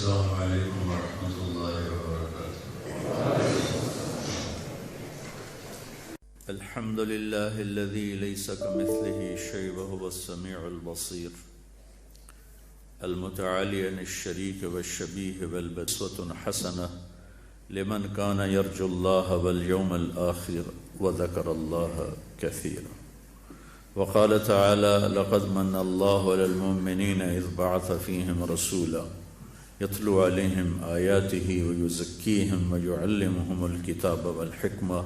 السلام علیکم ورحمۃ اللہ وبرکاتہ۔ الحمد لله الذي ليس كمثله شيء وهو السميع البصير المتعالي عن الشريك والشبيه والبسوة حسنة لمن كان يرجو الله واليوم الآخر وذكر الله كثيرا. وقال تعالى: لقد من الله على المؤمنين إذ بعث فيهم رسولا يتلو عليهم آياته ويزكيهم ويعلمهم الكتاب والحكمة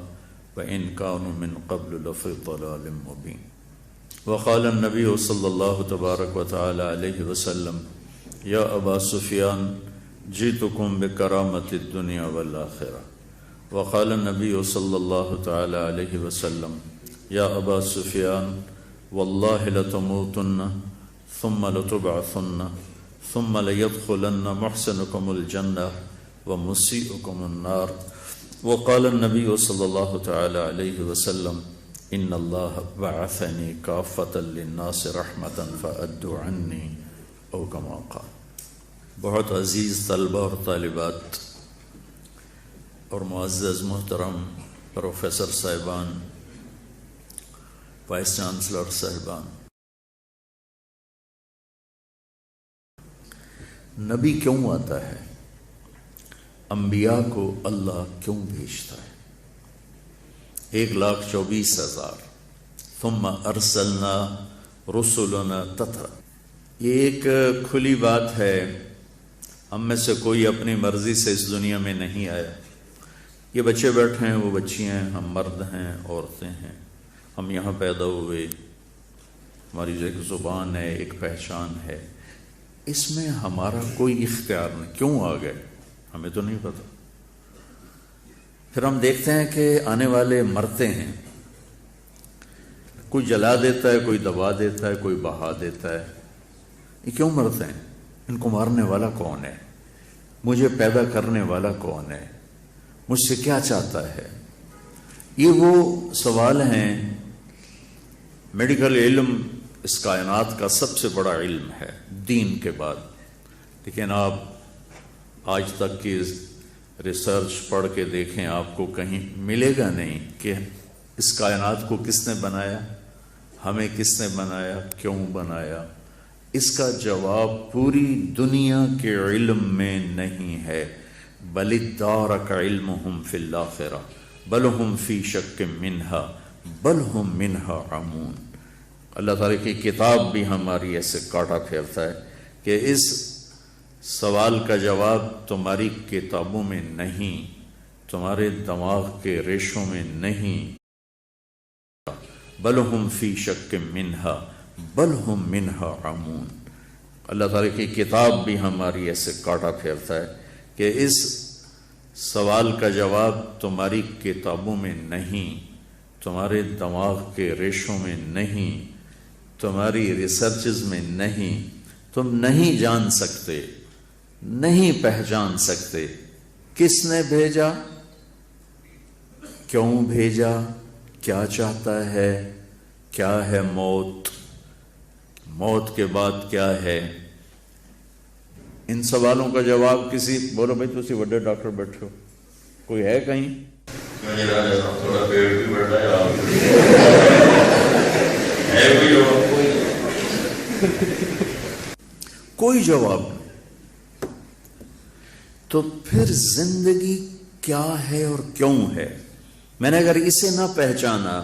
وإن كانوا من قبل لفي ضلال مبين. وقال النبي صلى الله تبارك وتعالى عليه وسلم: يا أبا سفيان جئتكم بكرامة الدنيا والآخرة. وقال النبي صلى الله تعالى عليه وسلم: يا أبا سفيان والله لتموتن ثم لتبعثن ثم ليدخلن محسنكم الجنة ومسيئكم النار. وقال النبي صلى الله تعالى عليه وسلم: إن الله بعثني كافة للناس رحمة فأدوا عني أو كما قال. بہت عزیز طلبہ اور طالبات اور معزز محترم پروفیسر صاحبان، وائس چانسلر صاحبان، نبی کیوں آتا ہے؟ انبیاء کو اللہ کیوں بھیجتا ہے؟ 1,24,000 ثم ارسلنا رسلنا تترا. یہ ایک کھلی بات ہے، ہم میں سے کوئی اپنی مرضی سے اس دنیا میں نہیں آیا. یہ بچے بیٹھے ہیں، وہ بچیاں ہیں، ہم مرد ہیں، عورتیں ہیں، ہم یہاں پیدا ہوئے، ہماری جو ایک زبان ہے، ایک پہچان ہے، اس میں ہمارا کوئی اختیار نہیں. کیوں آ گئے ہمیں تو نہیں پتا. پھر ہم دیکھتے ہیں کہ آنے والے مرتے ہیں، کوئی جلا دیتا ہے، کوئی دبا دیتا ہے، کوئی بہا دیتا ہے. یہ کیوں مرتے ہیں؟ ان کو مارنے والا کون ہے؟ مجھے پیدا کرنے والا کون ہے؟ مجھ سے کیا چاہتا ہے؟ یہ وہ سوال ہیں. میڈیکل علم اس کائنات کا سب سے بڑا علم ہے دین کے بعد، لیکن آپ آج تک کی ریسرچ پڑھ کے دیکھیں، آپ کو کہیں ملے گا نہیں کہ اس کائنات کو کس نے بنایا، ہمیں کس نے بنایا، کیوں بنایا. اس کا جواب پوری دنیا کے علم میں نہیں ہے. بل ادارک علمہم فی الآخرہ بل ہم فی شک منہا بل ہم منہا عمون. اللہ تعالیٰ کی کتاب بھی ہماری ایسے کاٹا پھیرتا ہے کہ اس سوال کا جواب تمہاری کتابوں میں نہیں، تمہارے دماغ کے ریشوں میں نہیں. بل ہم فی شک منہا بل ہم منہا عمون. اللہ تعالیٰ کی کتاب بھی ہماری ایسے کاٹا پھیرتا ہے کہ اس سوال کا جواب تمہاری کتابوں میں نہیں، تمہارے دماغ کے ریشوں میں نہیں، تمہاری ریسرچز میں نہیں. تم نہیں جان سکتے، نہیں پہچان سکتے کس نے بھیجا، کیوں بھیجا، کیا چاہتا ہے، کیا ہے موت، موت کے بعد کیا ہے. ان سوالوں کا جواب کسی بولو بھائی تسی بڑے ڈاکٹر بیٹھے ہو، کوئی ہے کہیں؟ تھوڑا پیڑ بھی بڑھ رہا ہے کوئی جواب نہیں. تو پھر زندگی کیا ہے اور کیوں ہے؟ میں نے اگر اسے نہ پہچانا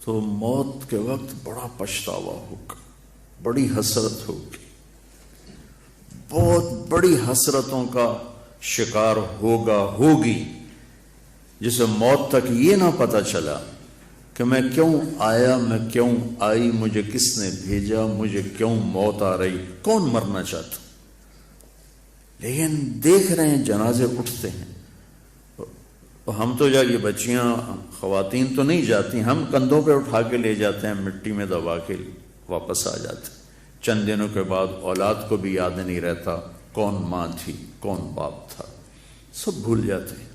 تو موت کے وقت بڑا پچھتاوا ہوگا، بڑی حسرت ہوگی، بہت بڑی حسرتوں کا شکار ہوگی. جسے موت تک یہ نہ پتا چلا کہ میں کیوں آیا، میں کیوں آئی، مجھے کس نے بھیجا، مجھے کیوں موت آ رہی. کون مرنا چاہتا؟ لیکن دیکھ رہے ہیں جنازے اٹھتے ہیں. ہم تو یہ بچیاں خواتین تو نہیں جاتی، ہم کندھوں پہ اٹھا کے لے جاتے ہیں، مٹی میں دبا کے واپس آ جاتے ہیں. چند دنوں کے بعد اولاد کو بھی یاد نہیں رہتا کون ماں تھی، کون باپ تھا، سب بھول جاتے ہیں.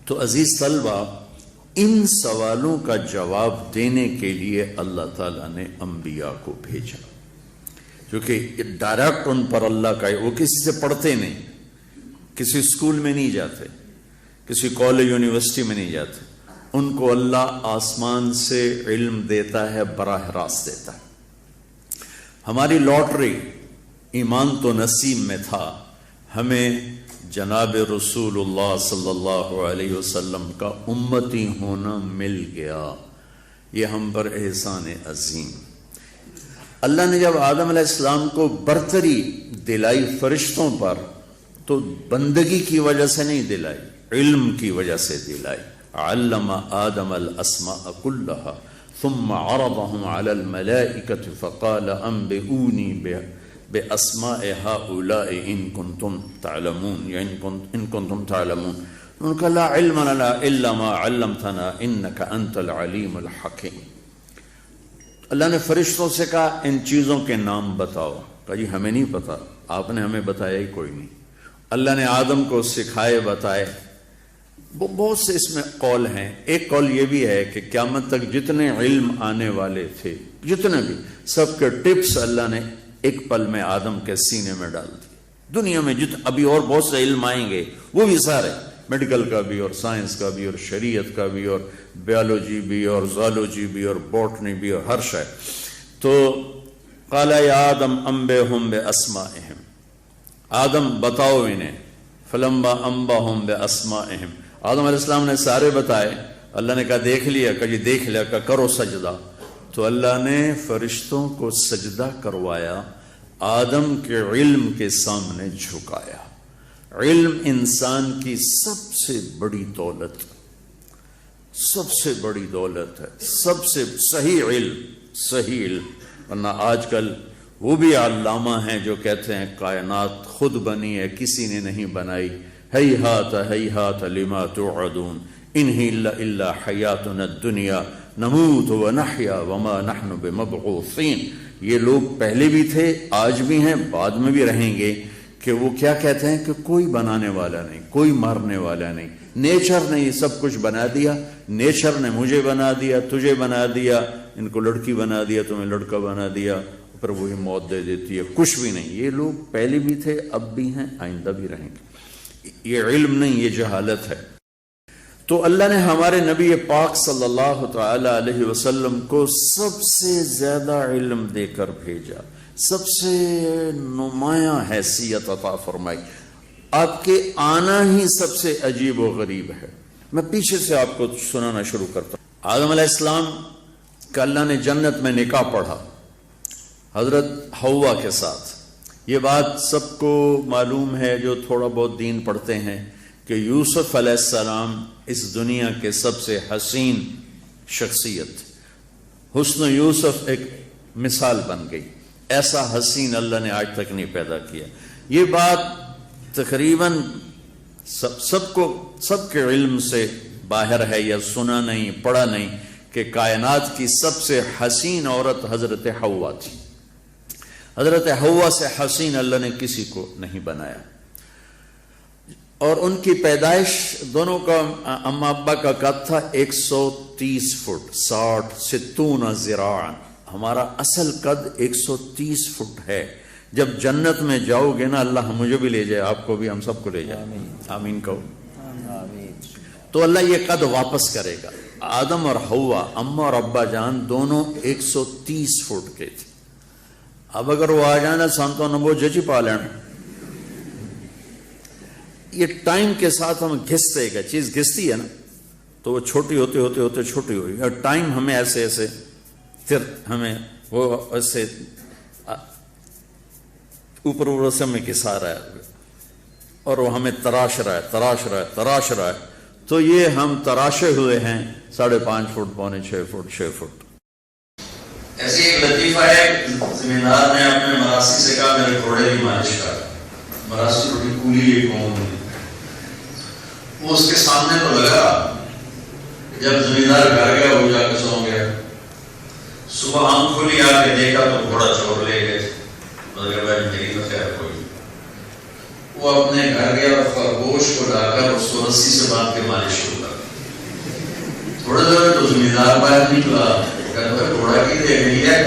تو عزیز طلبہ، ان سوالوں کا جواب دینے کے لیے اللہ تعالیٰ نے انبیاء کو بھیجا. کیونکہ ڈائریکٹ ان پر اللہ کا وہ کسی سے پڑھتے نہیں، کسی اسکول میں نہیں جاتے، کسی کالج یونیورسٹی میں نہیں جاتے، ان کو اللہ آسمان سے علم دیتا ہے، براہ راست دیتا ہے۔ ہماری لاٹری ایمان تو نصیب میں تھا، ہمیں جناب رسول اللہ صلی اللہ علیہ وسلم کا امتی ہونا مل گیا، یہ ہم پر احسان عظیم۔ اللہ نے جب آدم علیہ السلام کو برتری دلائی فرشتوں پر تو بندگی کی وجہ سے نہیں دلائی، علم کی وجہ سے دلائی۔ علم آدم الاسماء كلها ثم عرضهم على الملائكة فقال انبئوني باسماء هؤلاء ان كنتم تعلمون، یا ان كنتم تعلمون۔ ان کا لا علم لنا الا ما علمتنا انك انت العلیم الحکیم۔ اللہ نے فرشتوں سے کہا ان چیزوں کے نام بتاؤ، کہا جی ہمیں نہیں پتا، آپ نے ہمیں بتایا ہی کوئی نہیں۔ اللہ نے آدم کو سکھائے بتائے۔ بہت سے اس میں قول ہیں، ایک قول یہ بھی ہے کہ قیامت تک جتنے علم آنے والے تھے، جتنے بھی، سب کے ٹپس اللہ نے ایک پل میں آدم کے سینے میں ڈال دی۔ دنیا میں ابھی اور بہت سے علم آئیں گے، وہ بھی سارے، میڈیکل کا بھی اور سائنس کا بھی اور شریعت کا بھی اور بیالوجی بھی اور زالوجی بھی اور بوٹنی بھی اور ہر شے۔ تو قال یا آدم انبئہم باسمائہم، آدم بتاؤ انہیں، فلما انبأہم باسمائہم، آدم علیہ السلام نے سارے بتائے۔ اللہ نے کہا دیکھ لیا، کہا جی دیکھ لیا، کہا کرو سجدہ۔ تو اللہ نے فرشتوں کو سجدہ کروایا، آدم کے علم کے سامنے جھکایا۔ علم انسان کی سب سے بڑی دولت، سب سے بڑی دولت ہے، سب سے صحیح علم۔ ورنہ آج کل وہ بھی علامہ ہیں جو کہتے ہیں کائنات خود بنی ہے، کسی نے نہیں بنائی، ہیہات ہیہات لما توعدون ان ہی الا حیاتنا الدنیا نموت ونحیا وما نحن بمبعوثین۔ یہ لوگ پہلے بھی تھے، آج بھی ہیں، بعد میں بھی رہیں گے، کہ وہ کیا کہتے ہیں کہ کوئی بنانے والا نہیں، کوئی مارنے والا نہیں، نیچر نے یہ سب کچھ بنا دیا، نیچر نے مجھے بنا دیا، تجھے بنا دیا، ان کو لڑکی بنا دیا، تمہیں لڑکا بنا دیا، پھر وہی موت دے دیتی ہے، کچھ بھی نہیں۔ یہ لوگ پہلے بھی تھے، اب بھی ہیں، آئندہ بھی رہیں گے۔ یہ علم نہیں، یہ جہالت ہے۔ تو اللہ نے ہمارے نبی پاک صلی اللہ تعالی علیہ وسلم کو سب سے زیادہ علم دے کر بھیجا، سب سے نمایاں حیثیت عطا فرمائی۔ آپ کے آنا ہی سب سے عجیب و غریب ہے۔ میں پیچھے سے آپ کو سنانا شروع کرتا ہوں۔ آدم علیہ السلام کا اللہ نے جنت میں نکاح پڑھا حضرت حوا کے ساتھ۔ یہ بات سب کو معلوم ہے جو تھوڑا بہت دین پڑھتے ہیں کہ یوسف علیہ السلام اس دنیا کے سب سے حسین شخصیت، حسن یوسف ایک مثال بن گئی، ایسا حسین اللہ نے آج تک نہیں پیدا کیا۔ یہ بات تقریباً سب کے علم سے باہر ہے، یا سنا نہیں، پڑھا نہیں، کہ کائنات کی سب سے حسین عورت حضرت حوا تھی۔ حضرت حوا سے حسین اللہ نے کسی کو نہیں بنایا۔ اور ان کی پیدائش دونوں کا اما ابا کا قد تھا 130 فٹ 60 ذراعاً۔ ہمارا اصل قد 130 فٹ ہے۔ جب جنت میں جاؤ گے نا، اللہ مجھے بھی لے جائے، آپ کو بھی، ہم سب کو لے جائے، آمین کہو۔ تو اللہ یہ قد واپس کرے گا۔ آدم اور حوا، اما اور ابا جان دونوں 130 فٹ کے تھے۔ اب اگر وہ آ جانا سانتوں نبو ججی پا لینا، یہ ٹائم کے ساتھ ہم گھستے گا، چیز گھستی ہے نا تو وہ چھوٹی ہوتے ہوتے ہوتے چھوٹی ہوئی، اور ٹائم ہمیں ایسے ایسے پھر ہمیں وہ ایسے اوپر سے ہمیں گھسا رہا ہے، اور وہ ہمیں تراش رہا ہے۔ تو یہ ہم تراشے ہوئے ہیں 5.5 فٹ، 6 فٹ۔ ایسی ایک لطیفہ ہے، زمیندار نے اپنے مراسی سے کہا میرے گھوڑے کی مالش کر۔ مراسی بڑی کولی ایک قوم ہے، وہ اس کے سامنے تو لگا، جب زمیندار گھر گیا وہ جا کے سو گیا۔ صبح آنکھ کھولی، آ کے دیکھا تو گھوڑا چور لے گئے۔ میری تو خیر کوئی، وہ اپنے گھر گیا اور خرگوش کو لا کر اس کو رسی سے باندھ کے مالش شروع کر۔ تھوڑے دیر میں تو زمیندار باہر نکلا، کہتا ہے گھوڑا کی دیکھ نہیں ہے،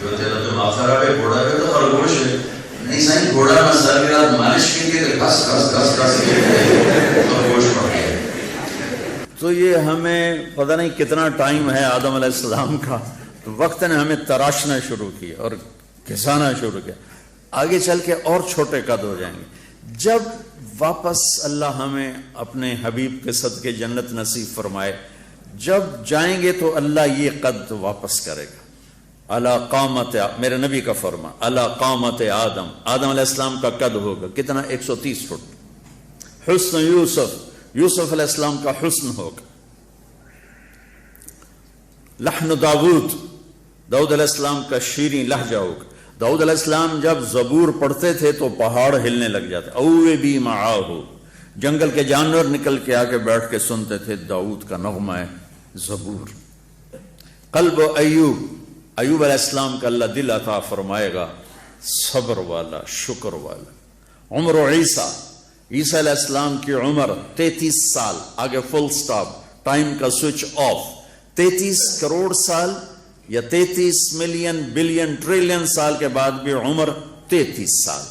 جو تیرا دماغ آخر پہ گھوڑا پہ تو خرگوش ہے. نہیں سائیں گھوڑا میں سر کی رات مالش کی کہ گھس گھس گھس گھس خرگوش پڑ گیا. تو یہ ہمیں پتہ نہیں کتنا ٹائم ہے آدم علیہ السلام کا، وقت نے ہمیں تراشنا شروع کیا اور گھسانا شروع کیا. آگے چل کے اور چھوٹے قد ہو جائیں گے. جب واپس اللہ ہمیں اپنے حبیب کے صدقے جنت نصیب فرمائے، جب جائیں گے تو اللہ یہ قد واپس کرے گا. علی قامت، میرے نبی کا فرمان، علی قامت آدم، آدم علیہ السلام کا قد ہوگا کتنا؟ 130 فٹ. حسن یوسف، یوسف علیہ السلام کا حسن ہوگا. لحن داود، داؤد علیہ السلام کا شیریں لہجہ ہوگا. داؤد علیہ السلام جب زبور پڑھتے تھے تو پہاڑ ہلنے لگ جاتے. اوے بی معاہو، جنگل کے جانور نکل کے آ کے بیٹھ کے سنتے تھے داؤد کا نغمہ ہے زبور. قلب ایوب، ایوب علیہ السلام کا اللہ دل عطا فرمائے گا صبر والا، شکر والا. عمر عیسیٰ، عیسیٰ علیہ السلام کی عمر 33 سال، آگے فل سٹاپ، ٹائم کا سوئچ آف. 33 کروڑ سال یا 33 ملین بلین ٹریلین سال کے بعد بھی عمر 33 سال،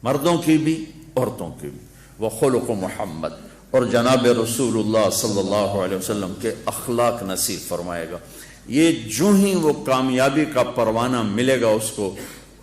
مردوں کی بھی عورتوں کی بھی. وخلق محمد، اور جناب رسول اللہ صلی اللہ علیہ وسلم کے اخلاق نصیب فرمائے گا. یہ جو ہی وہ کامیابی کا پروانہ ملے گا اس کو،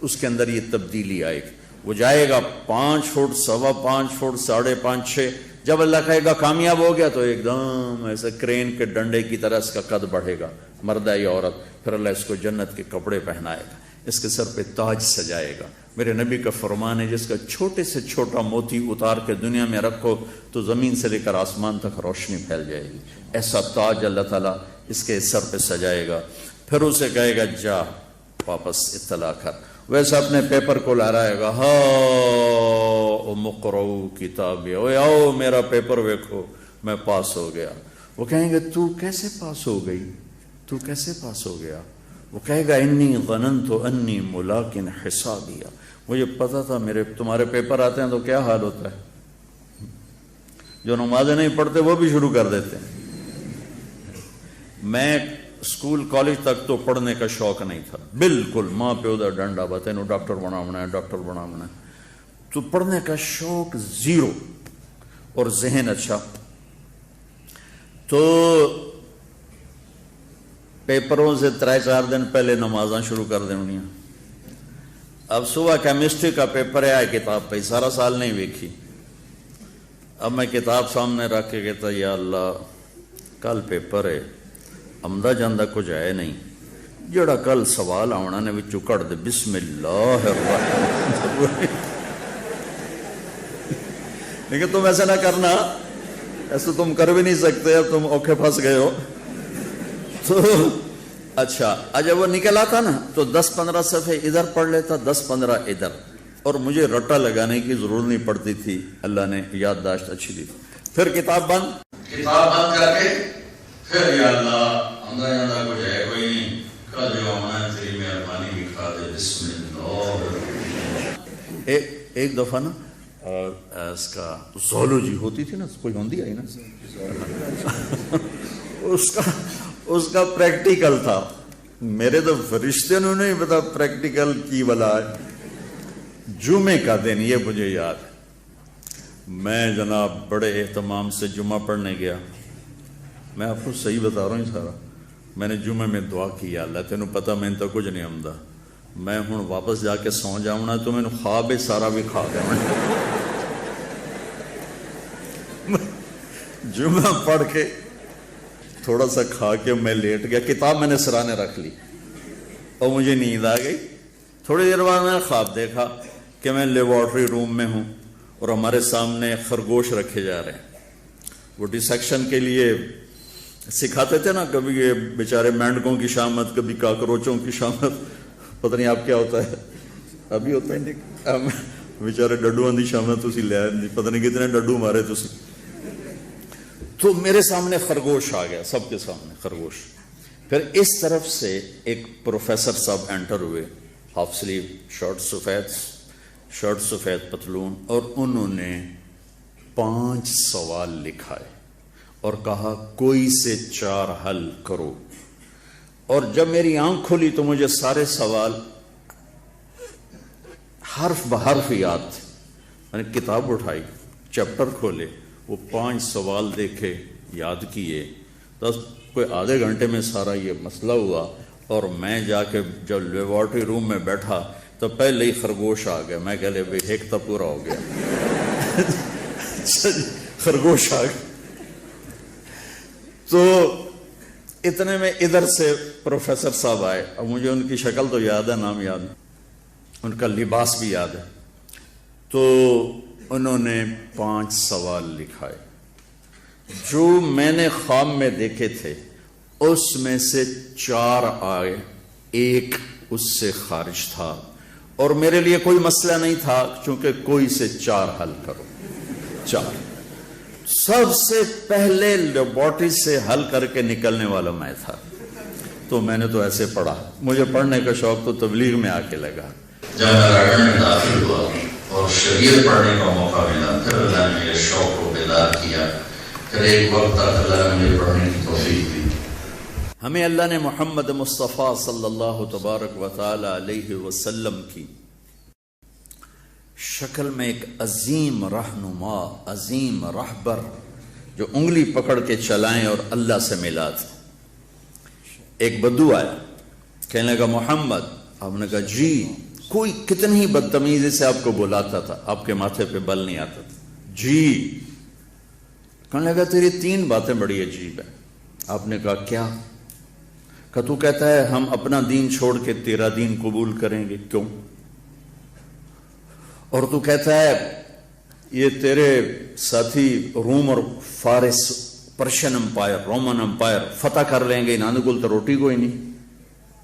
اس کے اندر یہ تبدیلی آئے گی. وہ جائے گا 5 فٹ، 5.25 فٹ، 5.5 6. جب اللہ کہے گا کامیاب ہو گیا تو ایک دم ایسے کرین کے ڈنڈے کی طرح اس کا قد بڑھے گا، مرد ہے یا عورت. پھر اللہ اس کو جنت کے کپڑے پہنائے گا، اس کے سر پہ تاج سجائے گا. میرے نبی کا فرمان ہے جس کا چھوٹے سے چھوٹا موتی اتار کے دنیا میں رکھو تو زمین سے لے کر آسمان تک روشنی پھیل جائے گی. ایسا تاج اللہ تعالیٰ اس کے سر پہ سجائے گا. پھر اسے کہے گا جا واپس اطلاع کر. ویسا اپنے پیپر کو لہرائے گا، ہاں مقرؤ کتابی، آؤ میرا پیپر دیکھو، میں پاس ہو گیا. وہ کہیں گے تو کیسے پاس ہو گئی، تو کیسے پاس ہو گیا؟ وہ کہے گا انی ظننت انی ملاق حسابیہ، مجھے پتا تھا میرے تمہارے پیپر آتے ہیں تو کیا حال ہوتا ہے. جو نمازیں نہیں پڑھتے وہ بھی شروع کر دیتے ہیں. میں اسکول کالج تک تو پڑھنے کا شوق نہیں تھا بالکل. ماں پہ ادھر ڈنڈا بتا انہوں ڈاکٹر بناونا ہے، ڈاکٹر بناونا ہے. تو پڑھنے کا شوق زیرو اور ذہن اچھا. تو پیپروں سے 3-4 دن پہلے نمازاں شروع کر دیں انہیں. اب صبح کیمسٹری کا پیپر ہے، کتاب پہ سارا سال نہیں ویکھی. اب میں کتاب سامنے رکھ کے کہتا یا اللہ کل پیپر ہے، امدہ جاندہ کچھ ہے نہیں، جڑا کل سوال آونا نے وچوں کڑ دے بسم اللہ الرحمن الرحیم. لیکن تم ایسا نہ کرنا، ایسا تم کر بھی نہیں سکتے، اب تم اوکھے پھنس گئے ہو. تو اچھا جب وہ نکل آتا نا تو 10-15 صفحے ادھر پڑھ لیتا، 10-15 ادھر، اور مجھے رٹا لگانے کی ضرورت نہیں پڑتی تھی. اللہ نے یادداشت اچھی دی. پھر کتاب بند کر کے پھر یا اللہ اندر جاندہ کچھ ہے کوئی نہیں، کل جو آنا ہے تیری مہربانی بھی کھا دے بسم اللہ. ایک دفعہ نا اس کا زولوجی ہوتی تھی نا، کوئی ہوندی آئی نا، اس کا پریکٹیکل تھا. میرے تو فرشتے نے نہیں پتا پریکٹیکل کی بلا ہے. جمعے کا دن یہ مجھے یاد ہے، میں جناب بڑے اہتمام سے جمعہ پڑھنے گیا. میں آپ کو صحیح بتا رہا ہوں سارا. میں نے جمعے میں دعا کی یا اللہ تینوں پتا میں تو کچھ نہیں آمدہ، میں ہوں واپس جا کے سو جاؤں تو میں نے خواب سارا بھی کھا دیا. جمعہ پڑھ کے تھوڑا سا کھا کے میں لیٹ گیا، کتاب میں نے سرانے رکھ لی اور مجھے نیند آ گئی. تھوڑی دیر بعد میں نے خواب دیکھا کہ میں لیبارٹری روم میں ہوں اور ہمارے سامنے خرگوش رکھے جا رہے ہیں. وہ ڈسیکشن کے لیے سکھاتے تھے نا، کبھی یہ بیچارے مینڈکوں کی شامت، کبھی کاکروچوں کی شامت، پتہ نہیں آپ کیا ہوتا ہے ابھی ہوتا ہے نہیں، بیچارے ڈڈو دی شامت تسی لے پتہ نہیں کتنے ڈڈو مارے تسی. تو میرے سامنے خرگوش آ گیا، سب کے سامنے خرگوش. پھر اس طرف سے ایک پروفیسر صاحب انٹر ہوئے، ہاف سلیو شرٹ سفید پتلون، اور انہوں نے 5 سوال لکھائے اور کہا کوئی سے 4 حل کرو. اور جب میری آنکھ کھلی تو مجھے سارے سوال حرف بحرف یاد تھے. میں نے کتاب اٹھائی, چیپٹر کھولے, وہ 5 سوال دیکھے, یاد کیے. کوئی آدھے گھنٹے میں سارا یہ مسئلہ ہوا. اور میں جا کے جب لیبارٹری روم میں بیٹھا تو پہلے ہی خرگوش آ گیا. میں کہہ لے بھائی ایک تو پورا ہو گیا. خرگوش آ گیا. تو اتنے میں ادھر سے پروفیسر صاحب آئے. اب مجھے ان کی شکل تو یاد ہے, نام یاد, ان کا لباس بھی یاد ہے. تو انہوں نے 5 سوال لکھائے جو میں نے خواب میں دیکھے تھے. اس میں سے 4 آئے, ایک اس سے خارج تھا. اور میرے لیے کوئی مسئلہ نہیں تھا چونکہ کوئی سے 4 حل کرو. 4 سب سے پہلے لیبارٹری سے حل کر کے نکلنے والا میں تھا. تو میں نے تو ایسے پڑھا. مجھے پڑھنے کا شوق تو تبلیغ میں آ کے لگا. جب میں لندن میں داخل ہوا اور شریعت پڑھنے کا موقع ملا, پھر اللہ نے میرے شوق کو بیدار کیا. پھر ایک وقت تک اللہ نے مجھے پڑھنے کی توفیق دی. ہمیں اللہ نے محمد مصطفیٰ صلی اللہ تبارک و تعالی علیہ وسلم کی شکل میں ایک عظیم رہنما, عظیم رہبر جو انگلی پکڑ کے چلائیں اور اللہ سے ملا تھا. ایک بدو آیا, کہنے لگا محمد. آپ نے کہا جی. کوئی کتنی ہی بدتمیزی سے آپ کو بلاتا تھا, آپ کے ماتھے پہ بل نہیں آتا تھا. جی. کہنے لگا تیری 3 باتیں بڑی عجیب ہیں. آپ نے کہا کیا؟ کہ تو کہتا ہے ہم اپنا دین چھوڑ کے تیرا دین قبول کریں گے. کیوں؟ اور تو کہتا ہے یہ تیرے ساتھی روم اور فارس, پرشین امپائر, رومن امپائر فتح کر لیں گے. ناند گل تو روٹی کوئی نہیں,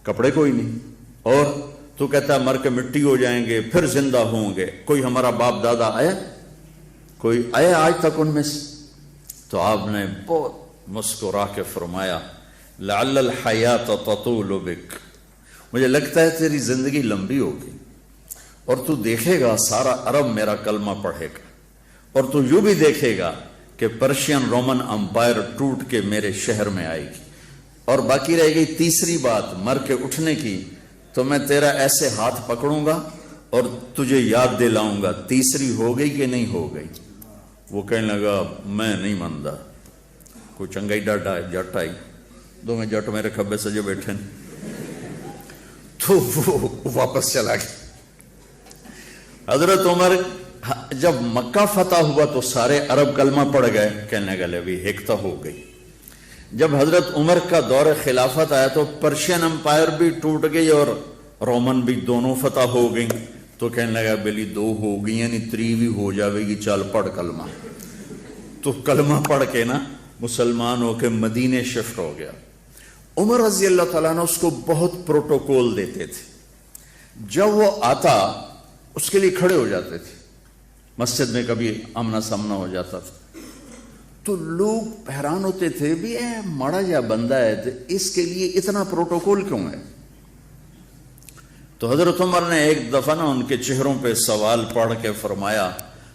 کپڑے کوئی نہیں. اور تو کہتا ہے مر کے مٹی ہو جائیں گے, پھر زندہ ہوں گے. کوئی ہمارا باپ دادا آیا؟ کوئی آیا آج تک ان میں سے؟ تو آپ نے بہت مسکرا کے فرمایا لعل الحیات تطول بک. مجھے لگتا ہے تیری زندگی لمبی ہوگی اور تو دیکھے گا سارا عرب میرا کلمہ پڑھے گا. اور تو یوں بھی دیکھے گا کہ پرشین رومن امپائر ٹوٹ کے میرے شہر میں آئے گی. اور باقی رہ گئی تیسری بات مر کے اٹھنے کی. تو میں تیرا ایسے ہاتھ پکڑوں گا اور تجھے یاد دلاؤں گا. تیسری ہو گئی کہ نہیں ہو گئی؟ وہ کہنے لگا میں نہیں مانتا. کوئی چنگائی ڈاٹا جٹ آئی, 2 میں جٹ میرے کھبے سجے بیٹھے. تو وہ واپس چلا گیا. حضرت عمر جب مکہ فتح ہوا تو سارے عرب کلمہ پڑھ گئے. کہنے لگے بھی ایک تو ہو گئی. جب حضرت عمر کا دور خلافت آیا تو پرشین امپائر بھی ٹوٹ گئی اور رومن بھی, دونوں فتح ہو گئی. تو کہنے لگا بلی 2 ہو گئی یعنی 3 بھی ہو جاوے گی, چل پڑھ کلمہ. تو کلمہ پڑھ کے نا مسلمان ہو کے مدینے شفٹ ہو گیا. عمر رضی اللہ تعالیٰ نے اس کو بہت پروٹوکول دیتے تھے. جب وہ آتا اس کے لیے کھڑے ہو جاتے تھے. مسجد میں کبھی آمنا سامنا ہو جاتا تھا تو لوگ حیران ہوتے تھے بھی اے ماڑا جا بندہ ہے تو اس کے لیے اتنا پروٹوکول کیوں ہے. تو حضرت عمر نے ایک دفعہ نا ان کے چہروں پہ سوال پڑھ کے فرمایا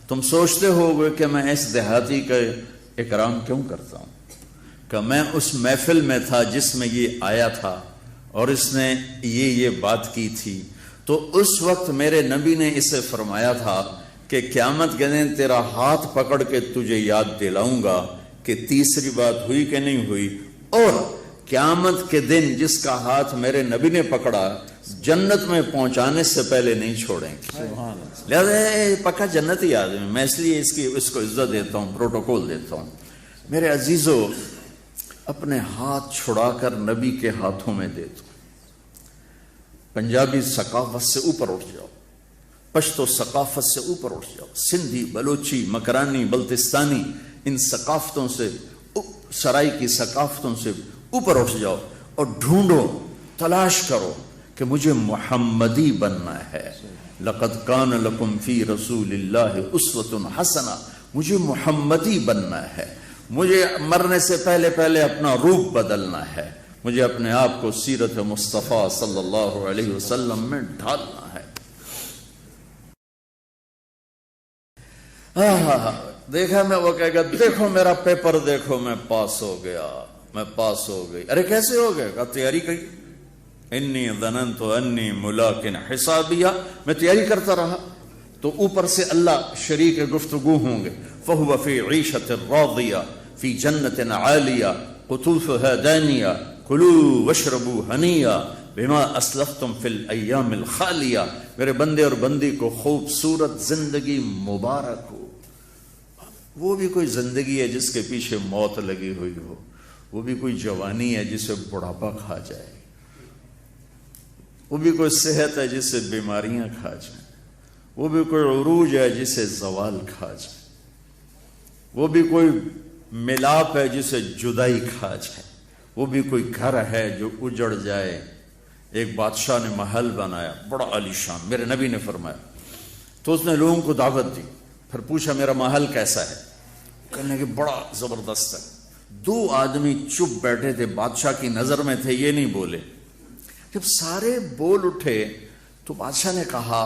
تم سوچتے ہو گے کہ میں اس دیہاتی کا اکرام کیوں کرتا ہوں؟ کہ میں اس محفل میں تھا جس میں یہ آیا تھا اور اس نے یہ بات کی تھی. تو اس وقت میرے نبی نے اسے فرمایا تھا کہ قیامت کے دن تیرا ہاتھ پکڑ کے تجھے یاد دلاؤں گا کہ تیسری بات ہوئی کہ نہیں ہوئی. اور قیامت کے دن جس کا ہاتھ میرے نبی نے پکڑا جنت میں پہنچانے سے پہلے نہیں چھوڑیں گے. لہذا پکا جنت ہی آدمی. میں اس لیے اس کو عزت دیتا ہوں, پروٹوکول دیتا ہوں. میرے عزیزو, اپنے ہاتھ چھڑا کر نبی کے ہاتھوں میں دے دو. پنجابی ثقافت سے اوپر اٹھ جاؤ, پشتو ثقافت سے اوپر اٹھ جاؤ, سندھی, بلوچی, مکرانی, بلتستانی, ان ثقافتوں سے, سرائی کی ثقافتوں سے اوپر اٹھ جاؤ اور ڈھونڈو, تلاش کرو کہ مجھے محمدی بننا ہے. لقد کان لکم فی رسول اللہ اسوۃ حسنہ. مجھے محمدی بننا ہے. مجھے مرنے سے پہلے اپنا روپ بدلنا ہے. مجھے اپنے آپ کو سیرت مصطفیٰ صلی اللہ علیہ وسلم میں ڈھالنا ہے. دیکھا میں, وہ کہے گا دیکھو میرا پیپر دیکھو, میں پاس ہو گیا, میں پاس ہو گئی. ارے کیسے ہو گئے؟ کہا تیاری کی. انی ظننت انی ملاقن حسابیہ، میں تیاری کرتا رہا تو اوپر سے اللہ شریک گفتگو ہوں گے، فہو فی عیشۃ راضیہ فی جنت عالیہ قطوفہا دانیہ کلوا واشربوا ہنیئا بما اسلفتم فی الایام الخالیہ۔ میرے بندے اور بندی کو خوبصورت زندگی مبارک ہو۔ وہ بھی کوئی زندگی ہے جس کے پیچھے موت لگی ہوئی ہو، وہ بھی کوئی جوانی ہے جسے بڑھاپا کھا جائے، وہ بھی کوئی صحت ہے جسے بیماریاں کھا جائیں، وہ بھی کوئی عروج ہے جسے زوال کھا جائے، وہ بھی کوئی ملاپ ہے جسے جدائی کھا جائے، وہ بھی کوئی گھر ہے جو اجڑ جائے۔ ایک بادشاہ نے محل بنایا بڑا عالیشان، میرے نبی نے فرمایا، تو اس نے لوگوں کو دعوت دی، پھر پوچھا میرا محل کیسا ہے، کہنے کہ بڑا زبردست ہے۔ دو آدمی چپ بیٹھے تھے، بادشاہ کی نظر میں تھے، یہ نہیں بولے۔ جب سارے بول اٹھے تو بادشاہ نے کہا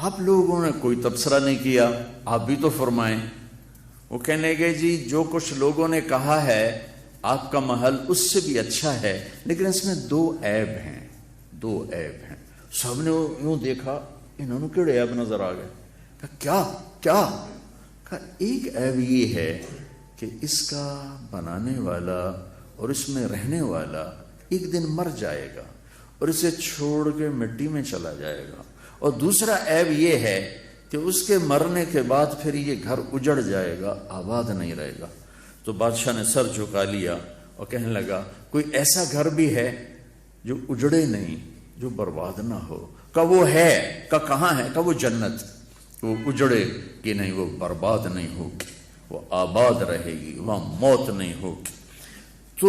آپ لوگوں نے کوئی تبصرہ نہیں کیا، آپ بھی تو فرمائیں۔ وہ کہنے لگے جی جو کچھ لوگوں نے کہا ہے آپ کا محل اس سے بھی اچھا ہے، لیکن اس میں دو عیب ہیں، دو عیب ہیں۔ سب نے یوں دیکھا، انہوں نے کیڑے عیب نظر آ گئے۔ کہا کیا کیا؟ کہا ایک عیب یہ ہے کہ اس کا بنانے والا اور اس میں رہنے والا ایک دن مر جائے گا اور اسے چھوڑ کے مٹی میں چلا جائے گا، اور دوسرا عیب یہ ہے کہ اس کے مرنے کے بعد پھر یہ گھر اجڑ جائے گا، آباد نہیں رہے گا۔ تو بادشاہ نے سر جھکا لیا اور کہنے لگا کوئی ایسا گھر بھی ہے جو اجڑے نہیں، جو برباد نہ ہو؟ کہا وہ ہے۔ کہا کہاں ہے؟ کہا وہ جنت، وہ اجڑے کہ نہیں، وہ برباد نہیں ہوگی، وہ آباد رہے گی، وہاں موت نہیں ہوگی۔ تو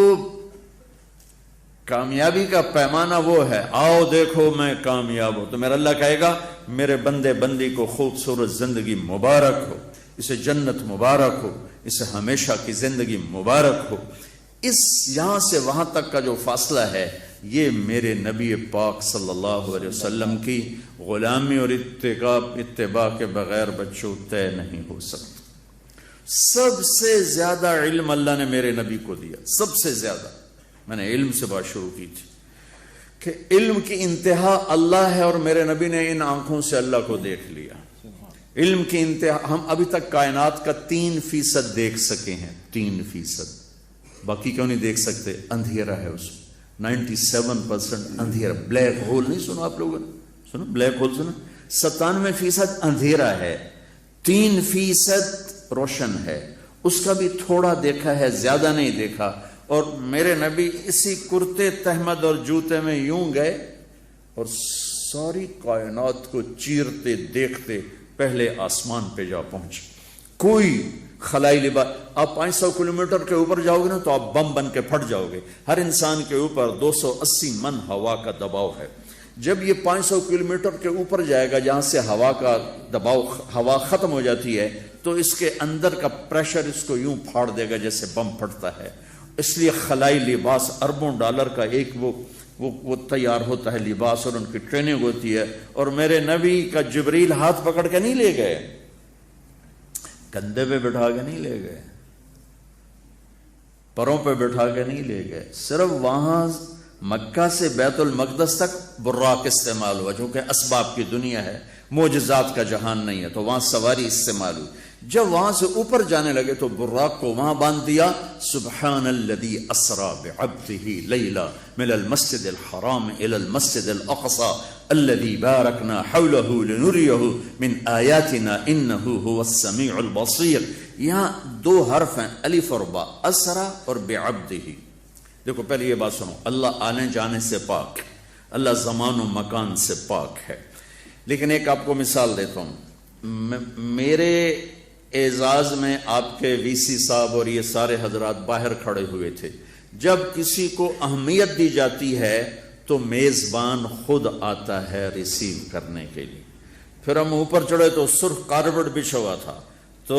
کامیابی کا پیمانہ وہ ہے، آؤ دیکھو میں کامیاب ہوں، تو میرا اللہ کہے گا میرے بندے بندی کو خوبصورت زندگی مبارک ہو، اسے جنت مبارک ہو، اسے ہمیشہ کی زندگی مبارک ہو۔ اس یہاں سے وہاں تک کا جو فاصلہ ہے یہ میرے نبی پاک صلی اللہ علیہ وسلم کی غلامی اور اتباع کے بغیر بچوں طے نہیں ہو سکتا۔ سب سے زیادہ علم اللہ نے میرے نبی کو دیا، سب سے زیادہ۔ میں نے علم سے بات شروع کی تھی کہ علم کی انتہا اللہ ہے، اور میرے نبی نے ان آنکھوں سے اللہ کو دیکھ لیا۔ علم کی انتہا، ہم ابھی تک کائنات کا 3% دیکھ سکے ہیں، 3%، باقی کیوں نہیں دیکھ سکتے؟ اندھیرا ہے اس میں، 97% اندھیرا۔ بلیک ہول نہیں سنا آپ لوگوں نے؟ سنا بلیک ہول؟ سنا؟ 97% اندھیرا ہے، 3% روشن ہے، اس کا بھی تھوڑا دیکھا ہے، زیادہ نہیں دیکھا۔ اور میرے نبی اسی کرتے تہمد اور جوتے میں یوں گئے اور ساری کائنات کو چیرتے دیکھتے پہلے آسمان پہ جا پہنچے۔ کوئی خلائی لباس، آپ 500 کلومیٹر کے اوپر جاؤ گے نا تو آپ بم بن کے پھٹ جاؤ گے۔ ہر انسان کے اوپر 280 من ہوا کا دباؤ ہے۔ جب یہ 500 کلومیٹر کے اوپر جائے گا جہاں سے ہوا کا دباؤ، ہوا ختم ہو جاتی ہے، تو اس کے اندر کا پریشر اس کو یوں پھاڑ دے گا جیسے بم پھٹتا ہے۔ اس لیے خلائی لباس اربوں ڈالر کا ایک وہ تیار ہوتا ہے لباس، اور ان کی ٹریننگ ہوتی ہے۔ اور میرے نبی کا جبریل ہاتھ پکڑ کے نہیں لے گئے، کندھے پہ بٹھا کے نہیں لے گئے، پروں پہ بٹھا کے نہیں لے گئے، صرف وہاں مکہ سے بیت المقدس تک براق استعمال ہوا، چونکہ اسباب کی دنیا ہے، معجزات کا جہان نہیں ہے، تو وہاں سواری استعمال ہوئی۔ جب وہاں سے اوپر جانے لگے تو براق کو وہاں باندھ دیا۔ سبحان الذی اسری بعبدہ لیلا من المسجد الحرام الی المسجد الاقصی الذی بارکنا حولہ لنریہ من آیاتنا انہ هو السمیع البصیر۔ یہاں 2 حرف ہیں، الف اور با، اسری اور بعبدہ۔ دیکھو پہلے یہ بات سنو، اللہ آنے جانے سے پاک، اللہ زمان و مکان سے پاک ہے۔ لیکن ایک آپ کو مثال دیتا ہوں، میرے اعزاز میں آپ کے وی سی صاحب اور یہ سارے حضرات باہر کھڑے ہوئے تھے۔ جب کسی کو اہمیت دی جاتی ہے تو میزبان خود آتا ہے ریسیو کرنے کے لیے۔ پھر ہم اوپر چڑھے تو سرخ کارپیٹ بچھا ہوا تھا، تو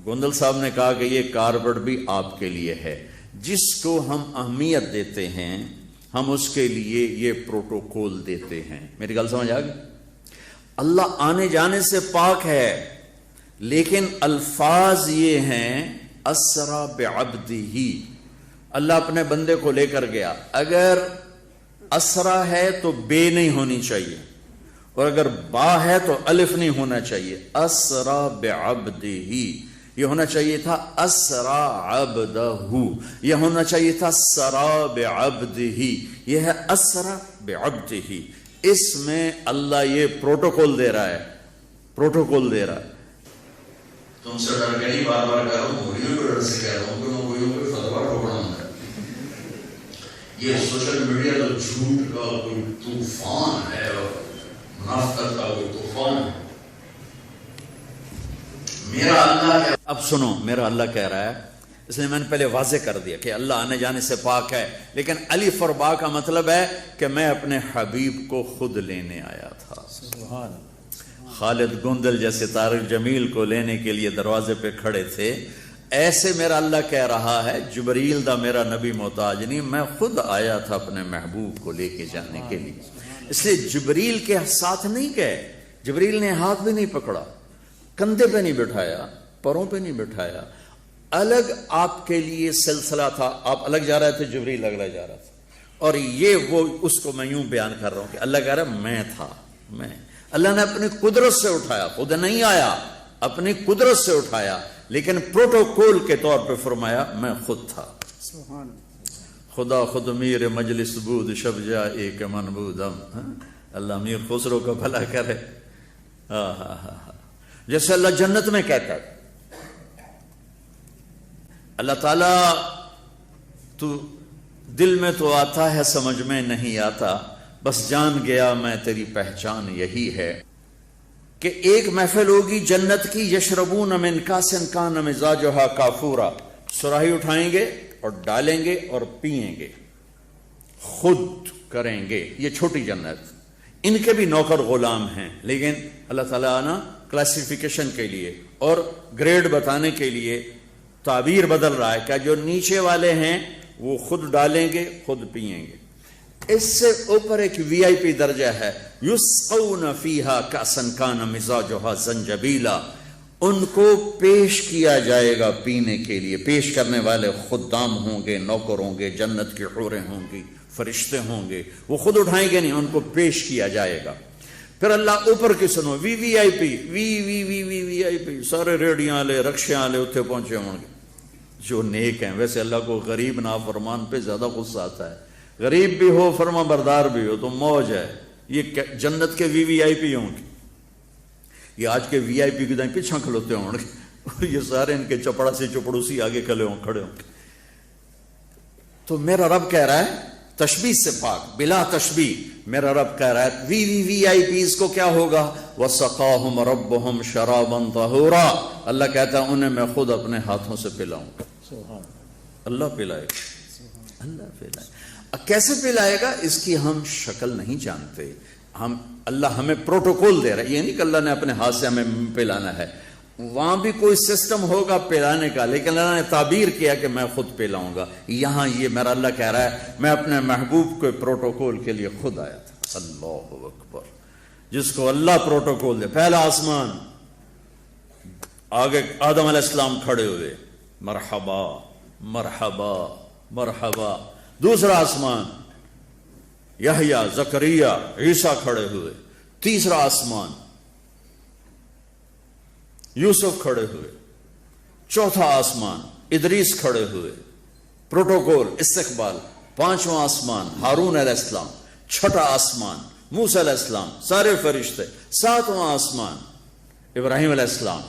گوندل صاحب نے کہا کہ یہ کارپیٹ بھی آپ کے لیے ہے۔ جس کو ہم اہمیت دیتے ہیں ہم اس کے لیے یہ پروٹوکول دیتے ہیں۔ میری گل سمجھ آ گئی؟ اللہ آنے جانے سے پاک ہے، لیکن الفاظ یہ ہیں اسری بعبدہ، اللہ اپنے بندے کو لے کر گیا۔ اگر اسرا ہے تو بے نہیں ہونی چاہیے، اور اگر با ہے تو الف نہیں ہونا چاہیے. اسرا بعبدہ، یہ ہونا چاہیے تھا اسرا عبدہ، یہ ہونا چاہیے تھا سرا بعبدہ، یہ ہے اسرا بعبدہ. اس میں اللہ یہ پروٹوکول دے رہا ہے، پروٹوکول دے رہا ہے. تم سے ڈر کے نہیں بار بار کہہ رہا ہوں، مولویوں کو ڈر سے کہہ رہا ہوں کہ میں مولویوں کو فتویٰ ٹھوکنا ہوں. یہ سوشل میڈیا تو جھوٹ کا کوئی طوفان ہے اور منافقت کا کوئی طوفان ہے. میرا اللہ ہے. اب سنو، میرا اللہ کہہ رہا ہے، اس لیے میں نے پہلے واضح کر دیا کہ اللہ آنے جانے سے پاک ہے، لیکن الف اور با کا مطلب ہے کہ میں اپنے حبیب کو خود لینے آیا تھا. سبحان. خالد گوندل جیسے طارق جمیل کو لینے کے لیے دروازے پہ کھڑے تھے، ایسے میرا اللہ کہہ رہا ہے جبریل دا میرا نبی محتاج نہیں، میں خود آیا تھا اپنے محبوب کو لے کے جانے کے لیے. اس لیے جبریل کے ساتھ نہیں گئے، جبریل نے ہاتھ بھی نہیں پکڑا، کندھے پہ نہیں بٹھایا، پروں پہ نہیں بٹھایا. الگ آپ کے لیے سلسلہ تھا، آپ الگ جا رہے تھے، جبریل الگ جا رہا تھا. اور یہ وہ اس کو میں یوں بیان کر رہا ہوں کہ اللہ کہہ رہا ہے میں تھا، میں. اللہ نے اپنی قدرت سے اٹھایا، خود نہیں آیا، اپنی قدرت سے اٹھایا، لیکن پروٹوکول کے طور پہ فرمایا میں خود تھا. سبحان. خدا خود میر مجلس بود شب جا ایک من بودم. اللہ میر خسرو کا بھلا کرے. جیسے اللہ جنت میں کہتا ہے، اللہ تعالیٰ تو دل میں تو آتا ہے سمجھ میں نہیں آتا، بس جان گیا میں تیری پہچان یہی ہے کہ ایک محفل ہوگی جنت کی، یشربون من کاس کان مزاجھا کافورا، سراہی اٹھائیں گے اور ڈالیں گے اور پئیں گے، خود کریں گے. یہ چھوٹی جنت، ان کے بھی نوکر غلام ہیں، لیکن اللہ تعالیٰ نا کلاسیفیکیشن کے لیے اور گریڈ بتانے کے لیے تعبیر بدل رہا ہے کہ جو نیچے والے ہیں وہ خود ڈالیں گے، خود پئیں گے. اس سے اوپر ایک وی آئی پی درجہ ہے، یسقون فیہا کأسا کان مزاجھا زنجبیلا، ان کو پیش کیا جائے گا پینے کے لیے. پیش کرنے والے خدام ہوں گے، نوکر ہوں گے، جنت کی حوریں ہوں گی، فرشتے ہوں گے، وہ خود اٹھائیں گے نہیں، ان کو پیش کیا جائے گا. پھر اللہ اوپر کی سنو، وی وی آئی پی، وی وی وی وی وی آئی پی، سارے ریڑیاں والے، رکشے والے اتنے پہنچے ہوں گے جو نیک ہیں. ویسے اللہ کو غریب نافرمان پہ زیادہ غصہ آتا ہے، غریب بھی ہو فرما بردار بھی ہو تو موج ہے. یہ جنت کے وی وی آئی پی ہوں گے، یہ آج کے وی آئی پی کے دائیں پیچھا کھلوتے ہوں گے، اور یہ سارے ان کے چپڑا سے چپڑوسی آگے کھڑے ہوں گے. تو میرا رب کہہ رہا ہے تشبیہ سے پاک، بلا تشبیہ، میرا رب کہہ رہا ہے وی وی وی آئی پیز کو کیا ہوگا؟ وَسَقَاهُمْ رَبُّهُمْ شَرَابًا طَهُورًا، اللہ کہتا ہے انہیں میں خود اپنے ہاتھوں سے پلاؤں گا. اللہ پلائے گا، اللہ پلائے گا. کیسے پلائے گا اس کی ہم شکل نہیں جانتے. ہم اللہ ہمیں پروٹوکول دے رہا ہے، یہ نہیں کہ اللہ نے اپنے ہاتھ سے ہمیں پلانا ہے، وہاں بھی کوئی سسٹم ہوگا پلانے کا، لیکن اللہ نے تعبیر کیا کہ میں خود پلاؤں گا. یہاں یہ میرا اللہ کہہ رہا ہے میں اپنے محبوب کے پروٹوکول کے لیے خود آیا تھا. اللہ اکبر. جس کو اللہ پروٹوکول دے. پہلا آسمان، آگے آدم علیہ السلام کھڑے ہوئے، مرحبا مرحبا مرحبا. دوسرا آسمان، یحییٰ، زکریا، عیسیٰ کھڑے ہوئے. تیسرا آسمان، یوسف کھڑے ہوئے. چوتھا آسمان، ادریس کھڑے ہوئے، پروٹوکول، استقبال. پانچواں آسمان، ہارون علیہ السلام. چھٹا آسمان، موسیٰ علیہ السلام، سارے فرشتے. ساتواں آسمان، ابراہیم علیہ السلام.